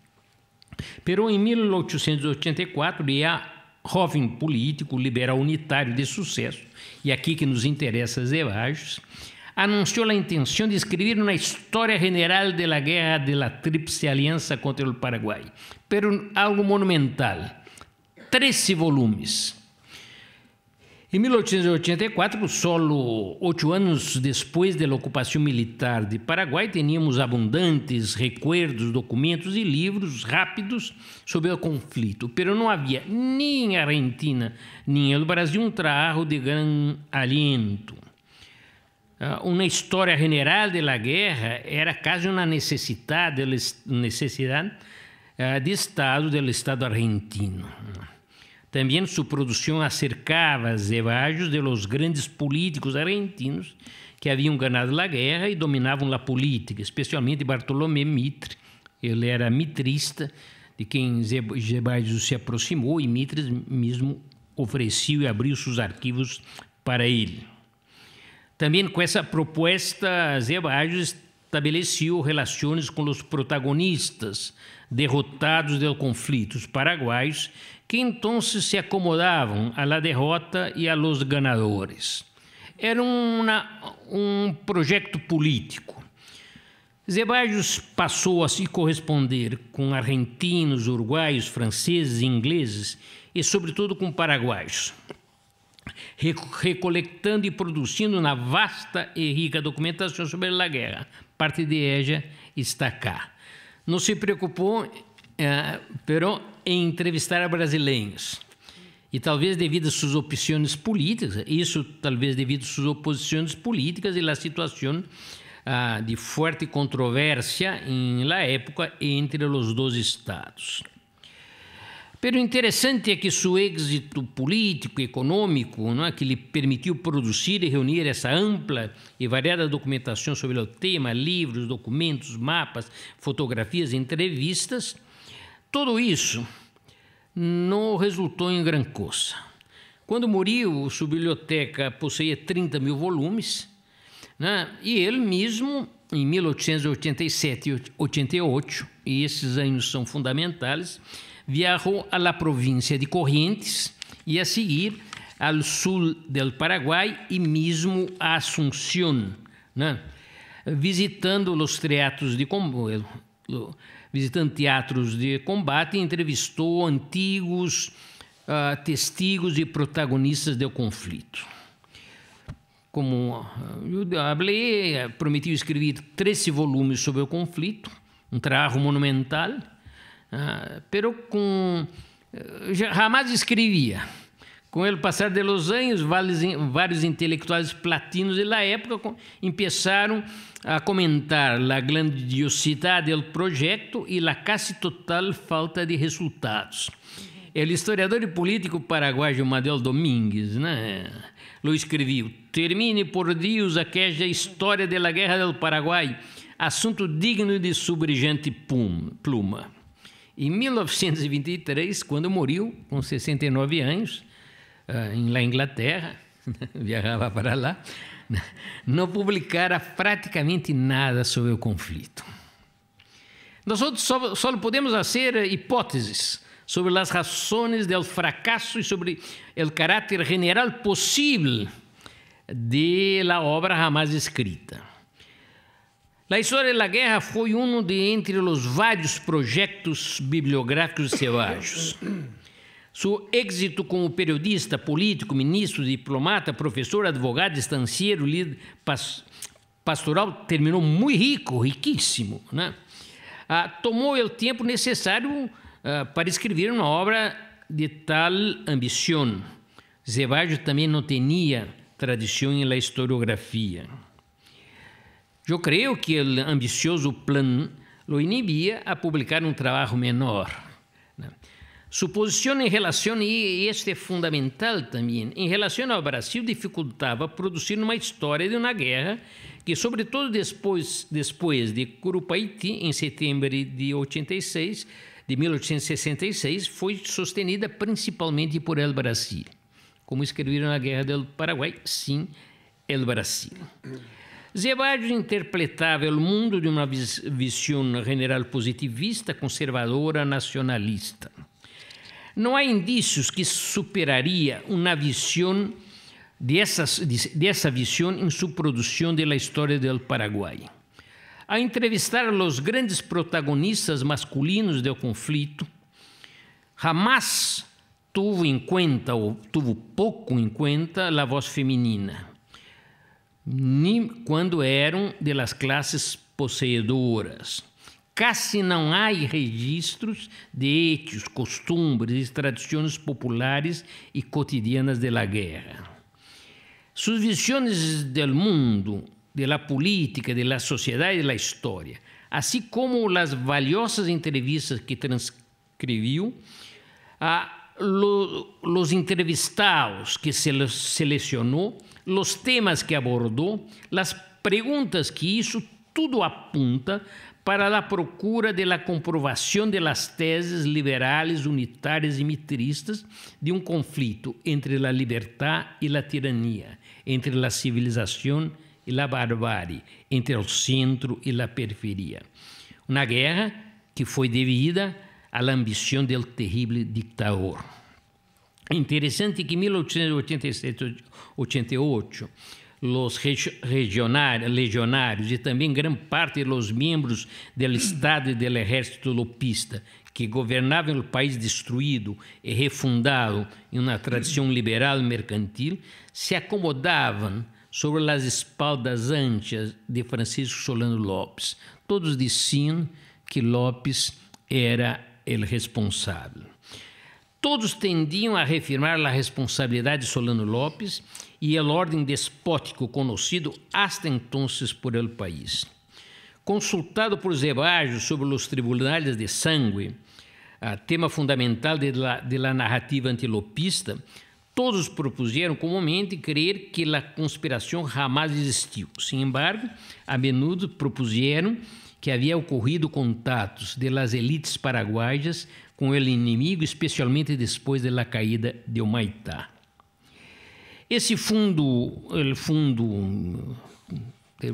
Pero em 1884, ele jovem político liberal unitário de sucesso, e aqui que nos interessa Zeballos, anunciou a intenção de escrever uma história general da guerra da Tríplice Aliança contra o Paraguai, pero algo monumental, 13 volumes. Em 1884, solo 8 anos depois da ocupação militar de Paraguai, tínhamos abundantes recuerdos, documentos e livros rápidos sobre o conflito, pero não havia nem em Argentina nem no Brasil um trabalho de grande aliento. Uma história general da guerra era quase uma necessidade de Estado do Estado argentino. Também sua produção acercava Zeballos de los grandes políticos argentinos que haviam ganado a guerra e dominavam a política, especialmente Bartolomé Mitre. Ele era mitrista, de quem Zeballos se aproximou, e Mitre mesmo ofereceu e abriu seus arquivos para ele. Também com essa proposta, Zeballos estabeleceu relações com os protagonistas derrotados do conflito, os paraguaios, que então se acomodavam à derrota e a los ganadores. Era um projeto político. Zeballos passou a se corresponder com argentinos, uruguaios, franceses, ingleses e, sobretudo, com paraguaios, recolectando e produzindo uma vasta e rica documentação sobre a guerra. Parte de ella está cá. Não se preocupou, pero em entrevistar brasileiros. E talvez devido às suas opções políticas, isso talvez devido às suas oposições políticas e à situação de forte controvérsia na época entre os dois estados. Pero interessante é que seu êxito político e econômico, que lhe permitiu produzir e reunir essa ampla e variada documentação sobre o tema, livros, documentos, mapas, fotografias, entrevistas, tudo isso não resultou em grande coisa. Quando morreu, sua biblioteca possuía 30 mil volumes, e ele mesmo, em 1887 e 88, e esses anos são fundamentais, viajou à província de Corrientes e a seguir ao sul do Paraguai e mesmo a Asunción, visitando os teatros de combate. Visitando teatros de combate, entrevistou antigos testigos e protagonistas do conflito. Como eu falei, prometeu escrever 13 volumes sobre o conflito, um trabalho monumental, pero jamais escrevia. Com o passar dos anos, vários intelectuais platinos da época começaram a comentar a grandiosidade do projeto e a quase total falta de resultados. O historiador e político paraguaio Manuel Domingues lo escreveu: termine por Deus aquela história da Guerra do Paraguai, assunto digno de sua brilhante pluma. Em 1923, quando morreu, com 69 anos, na Inglaterra, viajava para lá, não publicara praticamente nada sobre o conflito. Nós só podemos fazer hipóteses sobre as razões do fracasso e sobre o caráter general possível de la obra jamais escrita. A história da guerra foi de entre os vários projetos bibliográficos de Zeballos. Seu êxito como periodista, político, ministro, diplomata, professor, advogado, estancieiro, líder pastoral terminou muito rico, riquíssimo. Tomou o tempo necessário para escrever uma obra de tal ambição. Zeballos também não tinha tradição na historiografia. Eu creio que o ambicioso plano lo inibia a publicar um trabalho menor. Sua posição em relação, e este é fundamental também, em relação ao Brasil, dificultava produzir uma história de uma guerra que, sobretudo depois de Curupaití, em setembro de 1866, foi sostenida principalmente por el Brasil. Como escreveram na Guerra do Paraguai, sim, el Brasil. Zeballos interpretava o mundo de uma visão general positivista, conservadora, nacionalista. Não há indícios que superaria uma visão dessa visão em sua produção da história do Paraguai. A entrevistar os grandes protagonistas masculinos do conflito, jamais tuvo pouco em conta a voz feminina, nem quando eram de las classes possuidoras. Quase não há registros de hechos, costumes e tradições populares e cotidianas da guerra. Suas visões do mundo de la política, de la sociedade e de la história, assim como as valiosas entrevistas que transcreviu, los entrevistados que selecionou, los temas que abordou, las perguntas que hizo, tudo apunta para a procura de la comprovação de las teses liberales, unitárias e mitristas de um conflito entre a liberdade e a tirania, entre a civilização e a barbárie, entre o centro e a periferia. Uma guerra que foi devida à ambição do terrível ditador. É interessante que em 1887-88, os legionários e também grande parte dos membros do Estado e do Exército lopista que governavam o país destruído e refundado em uma tradição liberal mercantil se acomodavam sobre as espaldas anchas de Francisco Solano Lopes. Todos diziam que Lopes era o responsável. Todos tendiam a reafirmar a responsabilidade de Solano Lopes e a ordem despótico conhecido hasta entonces por el país. Consultado por Zeballos sobre os tribunais de sangue, tema fundamental de la narrativa antilopista, todos propuseram comumente crer que a conspiração jamais existiu. Sin embargo, a menudo propuseram que havia ocorrido contatos de las elites paraguaias com o inimigo, especialmente depois da caída de Humaitá. Esse fundo,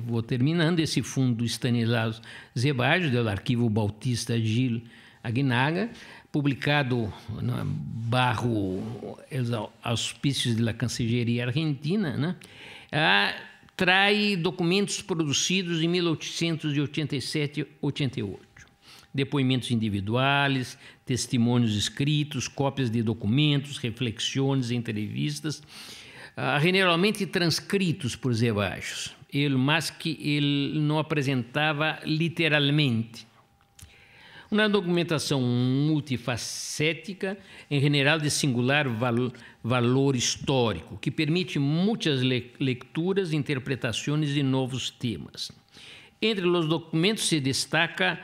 vou terminando, esse fundo Stanislau Zeballos, do Arquivo Bautista Gil Aguinaga, publicado bajo os auspícios da Cancilleria Argentina, né, traz documentos produzidos em 1887-88. Depoimentos individuais, testemunhos escritos, cópias de documentos, reflexões, entrevistas, generalmente transcritos por Zeballos, mas que ele não apresentava literalmente. Uma documentação multifacética, em geral de singular valor histórico, que permite muitas leituras e interpretações de novos temas. Entre os documentos se destaca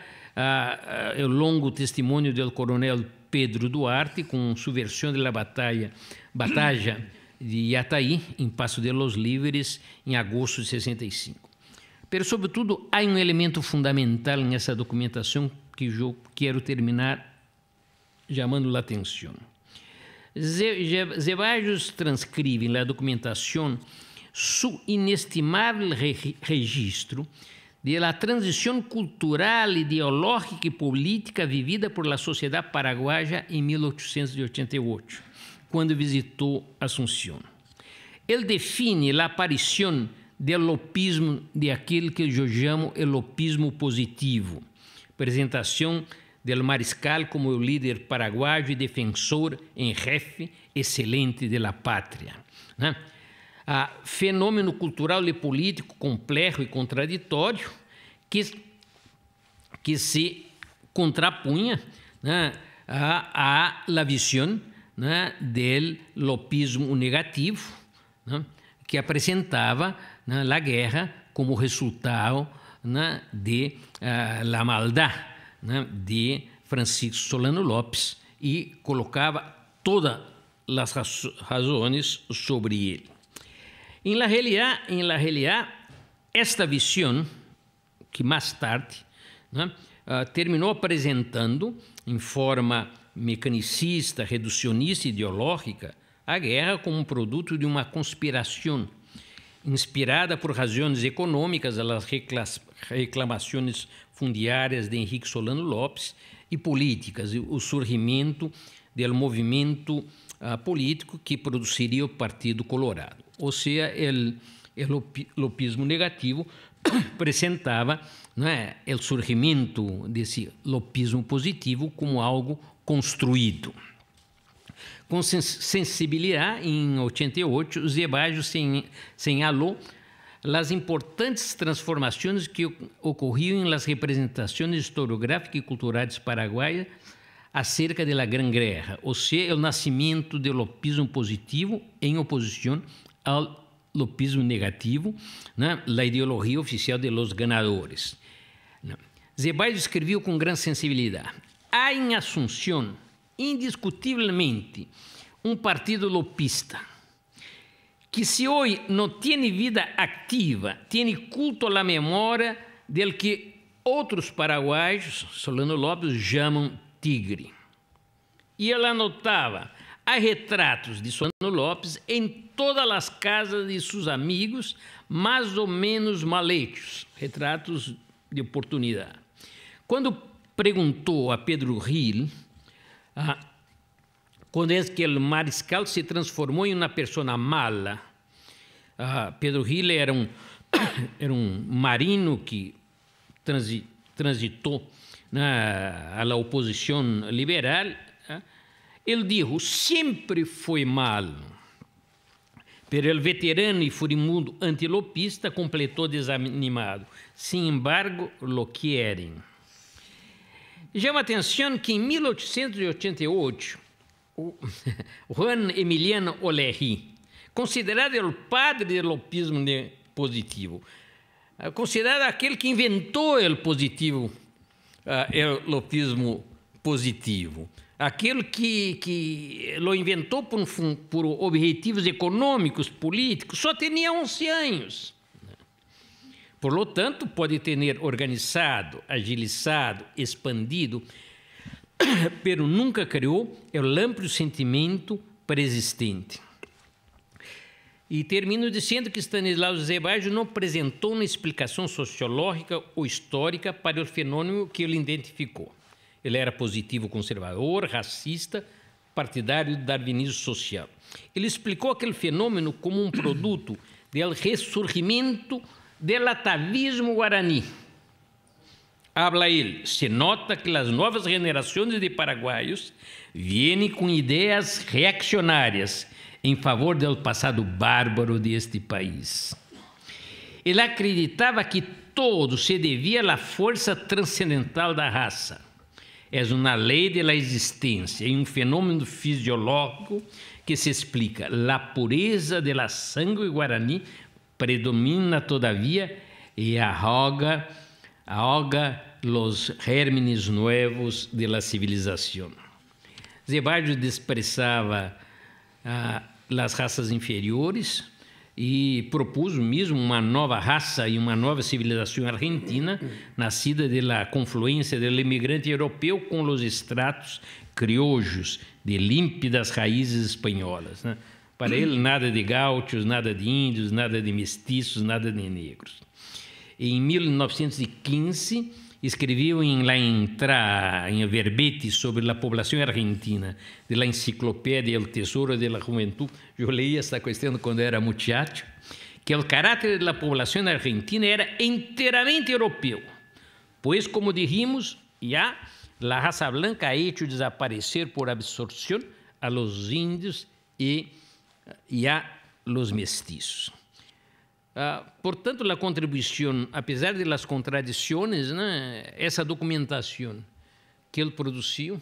o longo testemunho do coronel Pedro Duarte, com sua versão da batalha de Yataí, em Passo de los Líderes, em agosto de 65. Mas, sobretudo, há um elemento fundamental nessa documentação que eu quero terminar chamando a atenção. Zeballos transcreve na documentação su inestimável registro de la transição cultural, ideológica e política vivida por la sociedade paraguaia em 1888, quando visitou Assunção. Ele define a aparição do lopismo, de aquele que eu chamo o lopismo positivo, apresentação do Mariscal como o líder paraguaio e defensor em jefe excelente de la pátria, né? Fenômeno cultural e político complexo e contraditório que se contrapunha, né, a la visão, né, do lopismo negativo, né, que apresentava, né, a guerra como resultado, né, de la maldade, né, de Francisco Solano Lopes e colocava todas as razões sobre ele. Em la realidade, esta visão, que mais tarde, né, terminou apresentando, em forma mecanicista, reducionista e ideológica, a guerra como um produto de uma conspiração, inspirada por razões econômicas, as reclamações fundiárias de Henrique Solano Lopes, e políticas, o surgimento do movimento político que produziria o Partido Colorado. Ou seja, o lopismo negativo apresentava, né, o surgimento desse lopismo positivo como algo construído. Com sensibilidade, em 88, Zeballos señalou as importantes transformações que ocorriam nas representações historiográficas e culturais paraguaias acerca da Gran Guerra, ou seja, o nascimento do lopismo positivo em oposição ao lopismo negativo, né, a ideologia oficial de los ganadores. Zeballos escreveu com grande sensibilidade: há em Assunção, indiscutivelmente, partido lopista, que se hoje não tem vida ativa, tem culto à memória del que outros paraguaios, Solano Lopes, chamam tigre. E ela anotava: há retratos de Solano Lopes em todas as casas de seus amigos, mais ou menos mal hechos, retratos de oportunidade. Quando perguntou a Pedro Gil quando é que o mariscal se transformou em uma pessoa mala, Pedro Gil era um marino que transitou à oposição liberal. Ele disse: sempre foi mal. Pero el veterano e furibundo antilopista completou desanimado: sin embargo, lo quieren. Chama a atenção que em 1888, Juan Emiliano Olerri, considerado o padre do lopismo positivo, considerado aquele que inventou o positivo, o lopismo positivo, aquele que lo inventou por objetivos econômicos, políticos, só tinha 11 anos. Por lo tanto, pode ter organizado, agilizado, expandido, pero nunca criou o amplo sentimento preexistente. E termino dizendo que Stanislau Zeballos não apresentou uma explicação sociológica ou histórica para o fenômeno que ele identificou. Ele era positivo conservador, racista, partidário do darwinismo social. Ele explicou aquele fenômeno como produto do ressurgimento do atavismo guarani. Habla ele: se nota que as novas gerações de paraguaios vêm com ideias reaccionárias em favor do passado bárbaro deste país. Ele acreditava que todo se devia à força transcendental da raça. É uma lei da existência e fenômeno fisiológico que se explica. A pureza da sangue guarani predomina todavia e ahoga os gérmenes novos da civilização. Zeballos desprezava as raças inferiores e propôs mesmo uma nova raça e uma nova civilização argentina, nascida da confluência do imigrante europeu com os estratos criollos de límpidas raízes espanholas. Né? Para ele, nada de gaúchos, nada de índios, nada de mestiços, nada de negros. Em 1915, escreveu em la entrada, em verbete, sobre a população argentina, de la enciclopédia El Tesoro de la Juventud. Eu leí esta questão quando era muchacho, que o caráter da população argentina era inteiramente europeu, pois, como dijimos, já a raça blanca ha hecho desaparecer por absorção a los índios e a los mestiços. Portanto, a contribuição, apesar de las contradições, né, essa documentação que ele produziu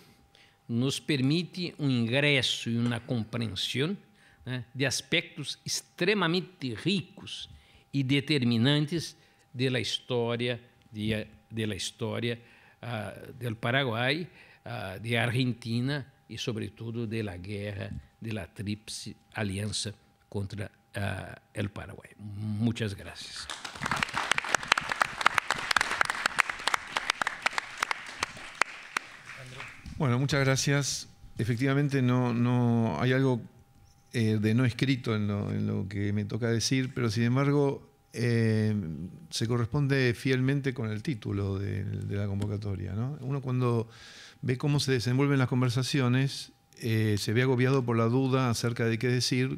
nos permite ingresso e uma compreensão, né, de aspectos extremamente ricos e determinantes da história do Paraguai, de Argentina e, sobretudo, da guerra da Tríplice Aliança contra el Paraguay. Muchas gracias. Bueno, muchas gracias. Efectivamente, no hay algo de no escrito en lo que me toca decir, pero sin embargo se corresponde fielmente con el título de la convocatoria, ¿no? Uno, cuando ve cómo se desenvuelven las conversaciones, se ve agobiado por la duda acerca de qué decir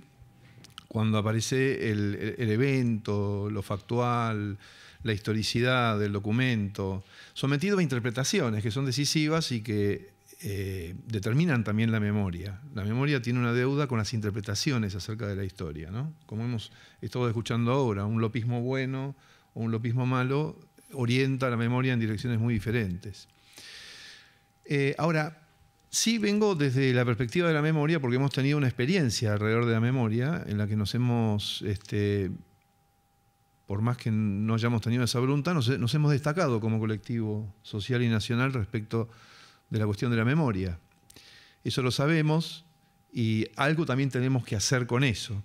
cuando aparece el evento, lo factual, la historicidad del documento, sometido a interpretaciones que son decisivas y que determinan también la memoria. La memoria tiene una deuda con las interpretaciones acerca de la historia, ¿no? Como hemos estado escuchando ahora, un lopismo bueno o un lopismo malo orienta la memoria en direcciones muy diferentes. Ahora, Sí vengo desde la perspectiva de la memoria porque hemos tenido una experiencia alrededor de la memoria en la que nos hemos, por más que no hayamos tenido esa voluntad, nos hemos destacado como colectivo social y nacional respecto de la cuestión de la memoria. Eso lo sabemos y algo también tenemos que hacer con eso.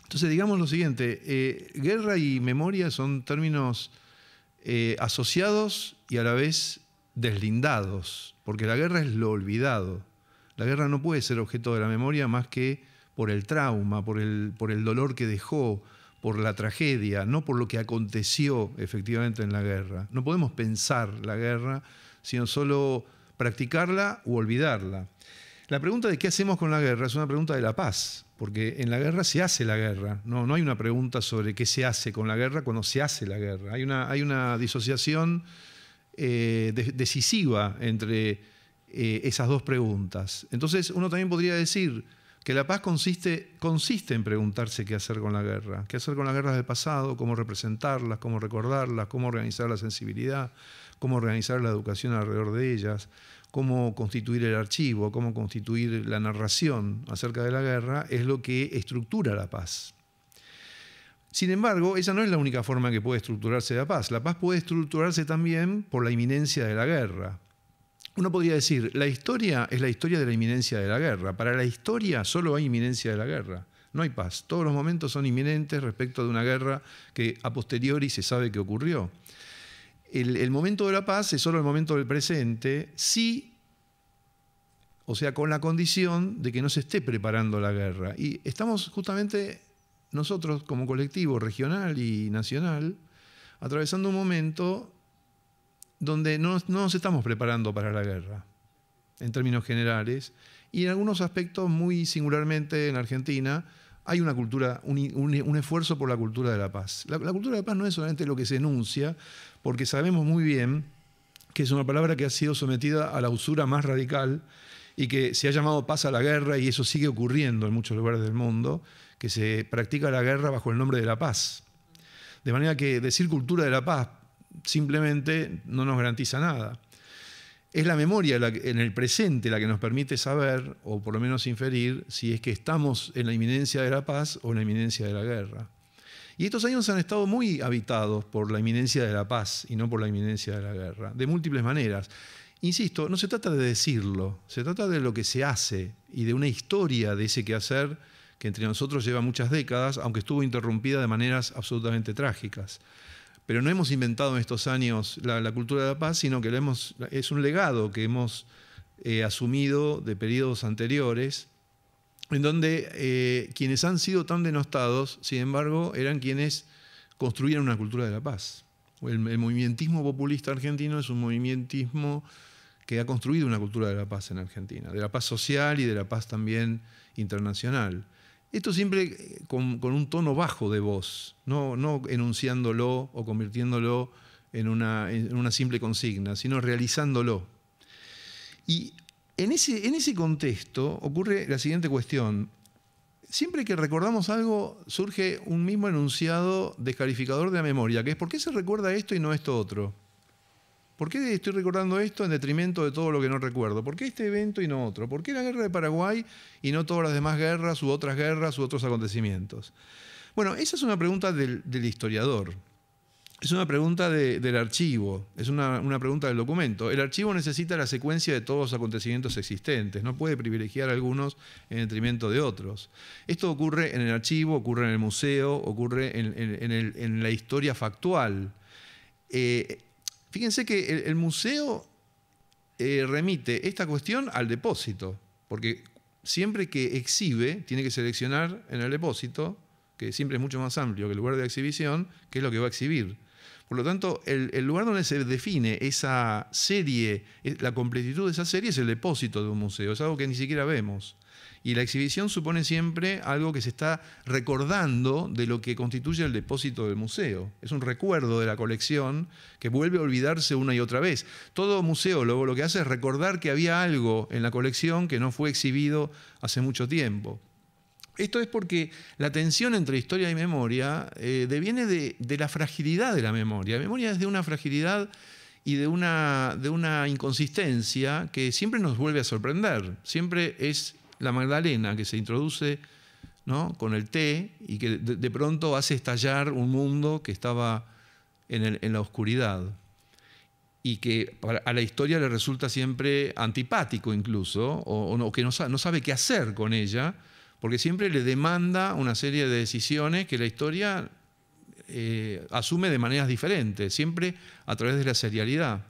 Entonces digamos lo siguiente, guerra y memoria son términos asociados y a la vez deslindados, porque la guerra es lo olvidado. La guerra no puede ser objeto de la memoria más que por el trauma, por el dolor que dejó, por la tragedia, no por lo que aconteció efectivamente en la guerra. No podemos pensar la guerra, sino solo practicarla u olvidarla. La pregunta de qué hacemos con la guerra es una pregunta de la paz, porque en la guerra se hace la guerra. No hay una pregunta sobre qué se hace con la guerra cuando se hace la guerra. Hay una disociación decisiva entre esas dos preguntas. Entonces uno también podría decir que la paz consiste en preguntarse qué hacer con la guerra. Qué hacer con las guerras del pasado, cómo representarlas, cómo recordarlas, cómo organizar la sensibilidad, cómo organizar la educación alrededor de ellas, cómo constituir el archivo, cómo constituir la narración acerca de la guerra, es lo que estructura la paz. Sin embargo, esa no es la única forma que puede estructurarse la paz. La paz puede estructurarse también por la inminencia de la guerra. Uno podría decir, la historia es la historia de la inminencia de la guerra. Para la historia solo hay inminencia de la guerra. No hay paz. Todos los momentos son inminentes respecto de una guerra que a posteriori se sabe que ocurrió. El momento de la paz es solo el momento del presente, sí, o sea, con la condición de que no se esté preparando la guerra. Y estamos justamente nosotros como colectivo regional y nacional atravesando un momento donde no nos estamos preparando para la guerra, en términos generales, y en algunos aspectos muy singularmente en Argentina hay una cultura, un esfuerzo por la cultura de la paz. La cultura de la paz no es solamente lo que se enuncia, porque sabemos muy bien que es una palabra que ha sido sometida a la usura más radical y que se ha llamado paz a la guerra, y eso sigue ocurriendo en muchos lugares del mundo, que se practica la guerra bajo el nombre de la paz. De manera que decir cultura de la paz simplemente no nos garantiza nada. Es la memoria en el presente la que nos permite saber, o por lo menos inferir, si es que estamos en la inminencia de la paz o en la inminencia de la guerra. Y estos años han estado muy habitados por la inminencia de la paz y no por la inminencia de la guerra, de múltiples maneras. Insisto, no se trata de decirlo, se trata de lo que se hace y de una historia de ese quehacer que entre nosotros lleva muchas décadas, aunque estuvo interrumpida de maneras absolutamente trágicas. Pero no hemos inventado en estos años la cultura de la paz, sino que es un legado que hemos asumido de periodos anteriores, en donde quienes han sido tan denostados, sin embargo, eran quienes construían una cultura de la paz. El movimentismo populista argentino es un movimentismo que ha construido una cultura de la paz en Argentina, de la paz social y de la paz también internacional. Esto siempre con un tono bajo de voz, no enunciándolo o convirtiéndolo en una simple consigna, sino realizándolo. Y en ese contexto ocurre la siguiente cuestión. Siempre que recordamos algo surge un mismo enunciado descalificador de la memoria, que es ¿por qué se recuerda esto y no esto otro? ¿Por qué estoy recordando esto en detrimento de todo lo que no recuerdo? ¿Por qué este evento y no otro? ¿Por qué la guerra de Paraguay y no todas las demás guerras u otros acontecimientos? Bueno, esa es una pregunta del historiador. Es una pregunta del archivo, es una pregunta del documento. El archivo necesita la secuencia de todos los acontecimientos existentes, no puede privilegiar a algunos en detrimento de otros. Esto ocurre en el archivo, ocurre en el museo, ocurre en la historia factual. Fíjense que el museo remite esta cuestión al depósito, porque siempre que exhibe tiene que seleccionar en el depósito, que siempre es mucho más amplio que el lugar de exhibición, qué es lo que va a exhibir. Por lo tanto, el lugar donde se define esa serie, la completitud de esa serie es el depósito de un museo, es algo que ni siquiera vemos. Y la exhibición supone siempre algo que se está recordando de lo que constituye el depósito del museo. Es un recuerdo de la colección que vuelve a olvidarse una y otra vez. Todo museo luego lo que hace es recordar que había algo en la colección que no fue exhibido hace mucho tiempo. Esto es porque la tensión entre historia y memoria deviene de la fragilidad de la memoria. La memoria es de una fragilidad y de una inconsistencia que siempre nos vuelve a sorprender. Siempre es la Magdalena que se introduce, ¿no?, con el té y que de pronto hace estallar un mundo que estaba en la oscuridad y que a la historia le resulta siempre antipático incluso, o que no sabe qué hacer con ella, porque siempre le demanda una serie de decisiones que la historia asume de maneras diferentes, siempre a través de la serialidad.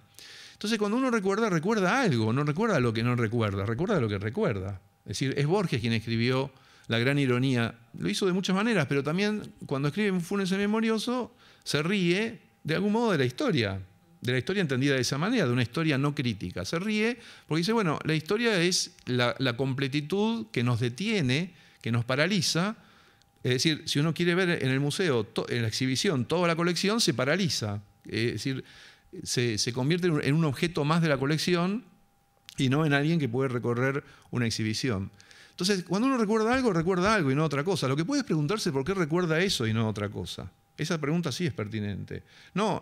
Entonces, cuando uno recuerda algo, no recuerda lo que no recuerda lo que recuerda. Es decir, es Borges quien escribió La gran ironía. Lo hizo de muchas maneras, pero también cuando escribe Un fúnebre memorioso se ríe de algún modo de la historia entendida de esa manera, de una historia no crítica. Se ríe porque dice, bueno, la historia es la completitud que nos detiene, que nos paraliza. Es decir, si uno quiere ver en el museo, en la exhibición, toda la colección, se paraliza. Es decir, se convierte en un objeto más de la colección y no en alguien que puede recorrer una exhibición. Entonces, cuando uno recuerda algo y no otra cosa. Lo que puede es preguntarse por qué recuerda eso y no otra cosa. Esa pregunta sí es pertinente. No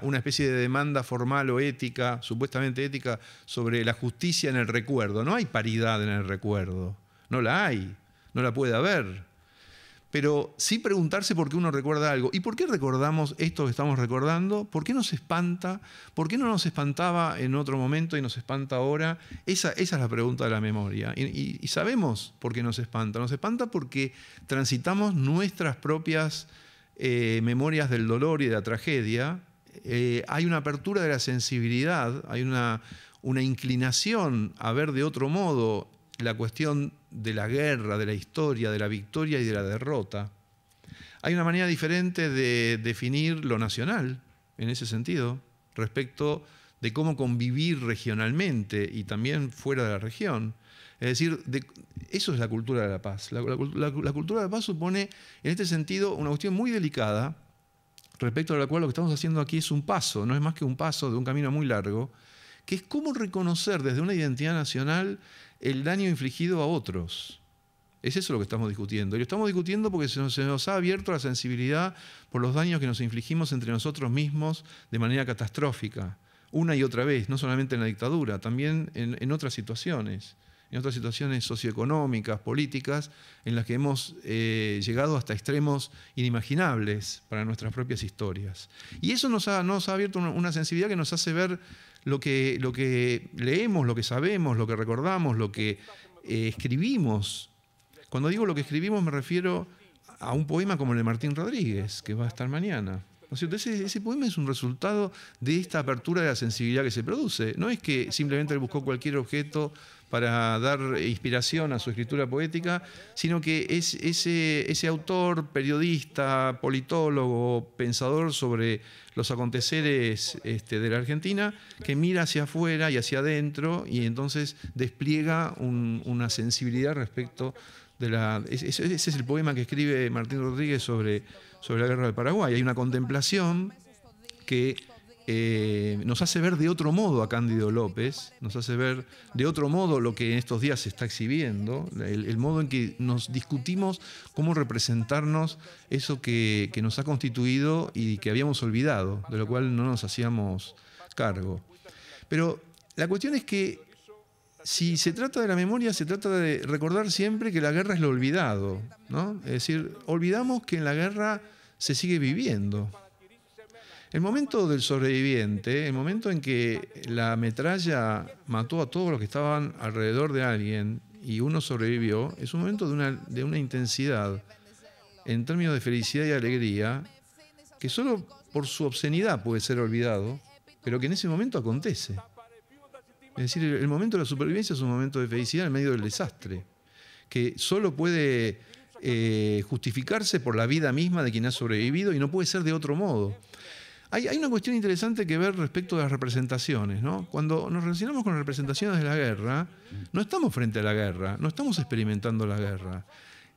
una especie de demanda formal o ética, supuestamente ética, sobre la justicia en el recuerdo. No hay paridad en el recuerdo. No la hay. No la puede haber. Pero sí preguntarse por qué uno recuerda algo. ¿Y por qué recordamos esto que estamos recordando? ¿Por qué nos espanta? ¿Por qué no nos espantaba en otro momento y nos espanta ahora? Esa es la pregunta de la memoria. Y sabemos por qué nos espanta. Nos espanta porque transitamos nuestras propias memorias del dolor y de la tragedia. Hay una apertura de la sensibilidad, hay una inclinación a ver de otro modo la cuestión de la guerra, de la historia, de la victoria y de la derrota. Hay una manera diferente de definir lo nacional, en ese sentido, respecto de cómo convivir regionalmente y también fuera de la región. Es decir, eso es la cultura de la paz. La cultura de la paz supone, en este sentido, una cuestión muy delicada, respecto a la cual lo que estamos haciendo aquí es un paso, no es más que un paso de un camino muy largo, que es cómo reconocer desde una identidad nacional el daño infligido a otros. Es eso lo que estamos discutiendo. Y lo estamos discutiendo porque se nos ha abierto la sensibilidad por los daños que nos infligimos entre nosotros mismos de manera catastrófica, una y otra vez, no solamente en la dictadura, también en otras situaciones socioeconómicas, políticas, en las que hemos llegado hasta extremos inimaginables para nuestras propias historias. Y eso nos ha abierto una sensibilidad que nos hace ver lo que leemos, lo que sabemos, lo que recordamos, lo que escribimos. Cuando digo lo que escribimos me refiero a un poema como el de Martín Rodríguez, que va a estar mañana. ¿No es cierto? Ese poema es un resultado de esta apertura de la sensibilidad que se produce. No es que simplemente él buscó cualquier objeto para dar inspiración a su escritura poética, sino que es ese autor, periodista, politólogo, pensador sobre los aconteceres de la Argentina, que mira hacia afuera y hacia adentro y entonces despliega una sensibilidad respecto de ese es el poema que escribe Martín Rodríguez sobre la guerra del Paraguay. Hay una contemplación que nos hace ver de otro modo a Cándido López, nos hace ver de otro modo lo que en estos días se está exhibiendo, el modo en que nos discutimos cómo representarnos eso que nos ha constituido y que habíamos olvidado, de lo cual no nos hacíamos cargo. Pero la cuestión es que si se trata de la memoria, se trata de recordar siempre que la guerra es lo olvidado, ¿no? Es decir, olvidamos que en la guerra se sigue viviendo. El momento del sobreviviente, el momento en que la metralla mató a todos los que estaban alrededor de alguien y uno sobrevivió, es un momento de una intensidad en términos de felicidad y alegría que solo por su obscenidad puede ser olvidado, pero que en ese momento acontece. Es decir, el momento de la supervivencia es un momento de felicidad en medio del desastre, que solo puede justificarse por la vida misma de quien ha sobrevivido y no puede ser de otro modo. Hay una cuestión interesante que ver respecto de las representaciones, ¿no? Cuando nos relacionamos con las representaciones de la guerra, no estamos frente a la guerra, no estamos experimentando la guerra.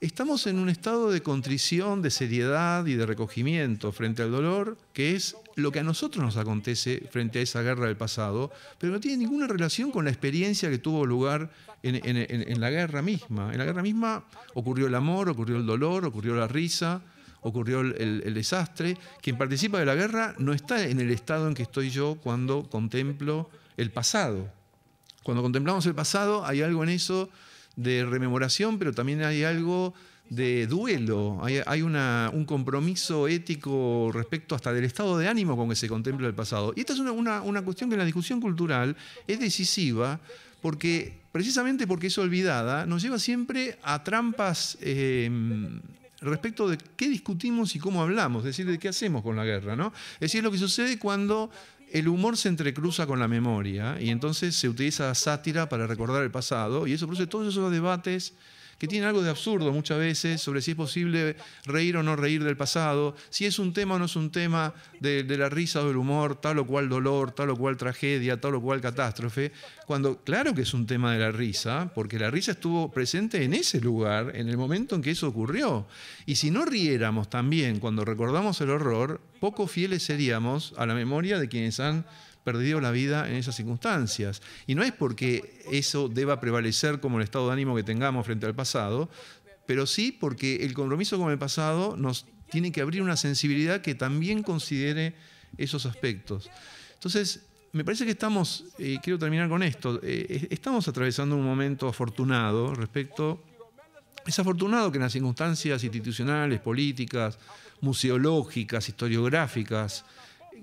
Estamos en un estado de contrición, de seriedad y de recogimiento frente al dolor, que es lo que a nosotros nos acontece frente a esa guerra del pasado, pero no tiene ninguna relación con la experiencia que tuvo lugar en la guerra misma. En la guerra misma ocurrió el amor, ocurrió el dolor, ocurrió la risa, ocurrió el desastre. Quien participa de la guerra no está en el estado en que estoy yo cuando contemplo el pasado. Cuando contemplamos el pasado hay algo en eso de rememoración, pero también hay algo de duelo, hay un compromiso ético respecto hasta del estado de ánimo con que se contempla el pasado. Y esta es una cuestión que en la discusión cultural es decisiva, porque precisamente porque es olvidada, nos lleva siempre a trampas respecto de qué discutimos y cómo hablamos, es decir, de qué hacemos con la guerra, ¿no? Es decir, lo que sucede cuando el humor se entrecruza con la memoria y entonces se utiliza la sátira para recordar el pasado, y eso produce todos esos debates que tienen algo de absurdo muchas veces sobre si es posible reír o no reír del pasado, si es un tema o no es un tema de la risa o del humor, tal o cual dolor, tal o cual tragedia, tal o cual catástrofe, cuando claro que es un tema de la risa, porque la risa estuvo presente en ese lugar, en el momento en que eso ocurrió. Y si no riéramos también cuando recordamos el horror, poco fieles seríamos a la memoria de quienes han perdido la vida en esas circunstancias. Y no es porque eso deba prevalecer como el estado de ánimo que tengamos frente al pasado, pero sí porque el compromiso con el pasado nos tiene que abrir una sensibilidad que también considere esos aspectos. Entonces, me parece que estamos, quiero terminar con esto, estamos atravesando un momento afortunado respecto... Es afortunado que en las circunstancias institucionales, políticas, museológicas, historiográficas,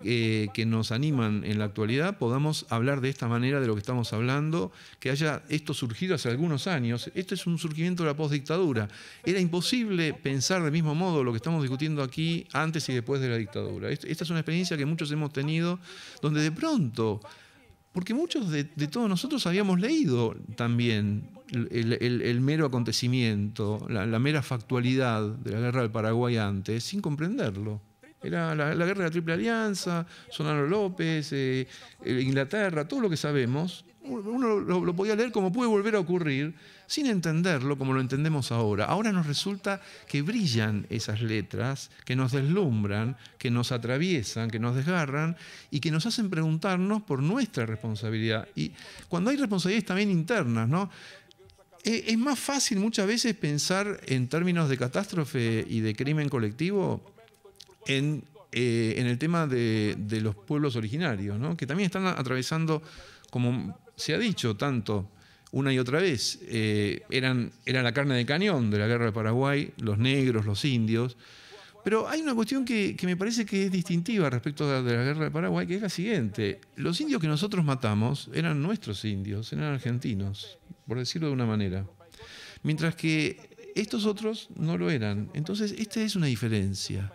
que nos animan en la actualidad, podamos hablar de esta manera de lo que estamos hablando, que haya esto surgido hace algunos años. Esto es un surgimiento de la postdictadura. Era imposible pensar del mismo modo lo que estamos discutiendo aquí antes y después de la dictadura. Esta es una experiencia que muchos hemos tenido, donde de pronto, porque muchos de todos nosotros habíamos leído también el mero acontecimiento, la mera factualidad de la guerra del Paraguay antes, sin comprenderlo. Era la guerra de la Triple Alianza, Solano López, Inglaterra, todo lo que sabemos, uno lo podía leer como puede volver a ocurrir, sin entenderlo como lo entendemos ahora. Ahora nos resulta que brillan esas letras, que nos deslumbran, que nos atraviesan, que nos desgarran y que nos hacen preguntarnos por nuestra responsabilidad. Y cuando hay responsabilidades también internas, ¿no? Es más fácil muchas veces pensar en términos de catástrofe y de crimen colectivo en el tema de los pueblos originarios, ¿no? Que también están atravesando, como se ha dicho tanto una y otra vez, eran la carne de cañón de la guerra de Paraguay, los negros, los indios. Pero hay una cuestión que me parece que es distintiva respecto de la guerra de Paraguay, que es la siguiente. Los indios que nosotros matamos eran nuestros indios, eran argentinos, por decirlo de una manera. Mientras que estos otros no lo eran. Entonces, esta es una diferencia.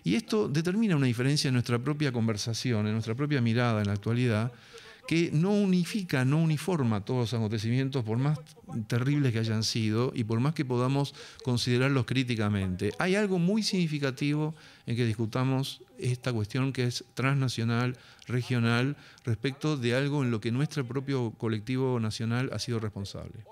Y esto determina una diferencia en nuestra propia conversación, en nuestra propia mirada en la actualidad, que no unifica, no uniforma todos los acontecimientos, por más terribles que hayan sido y por más que podamos considerarlos críticamente. Hay algo muy significativo en que discutamos esta cuestión que es transnacional, regional, respecto de algo en lo que nuestro propio colectivo nacional ha sido responsable.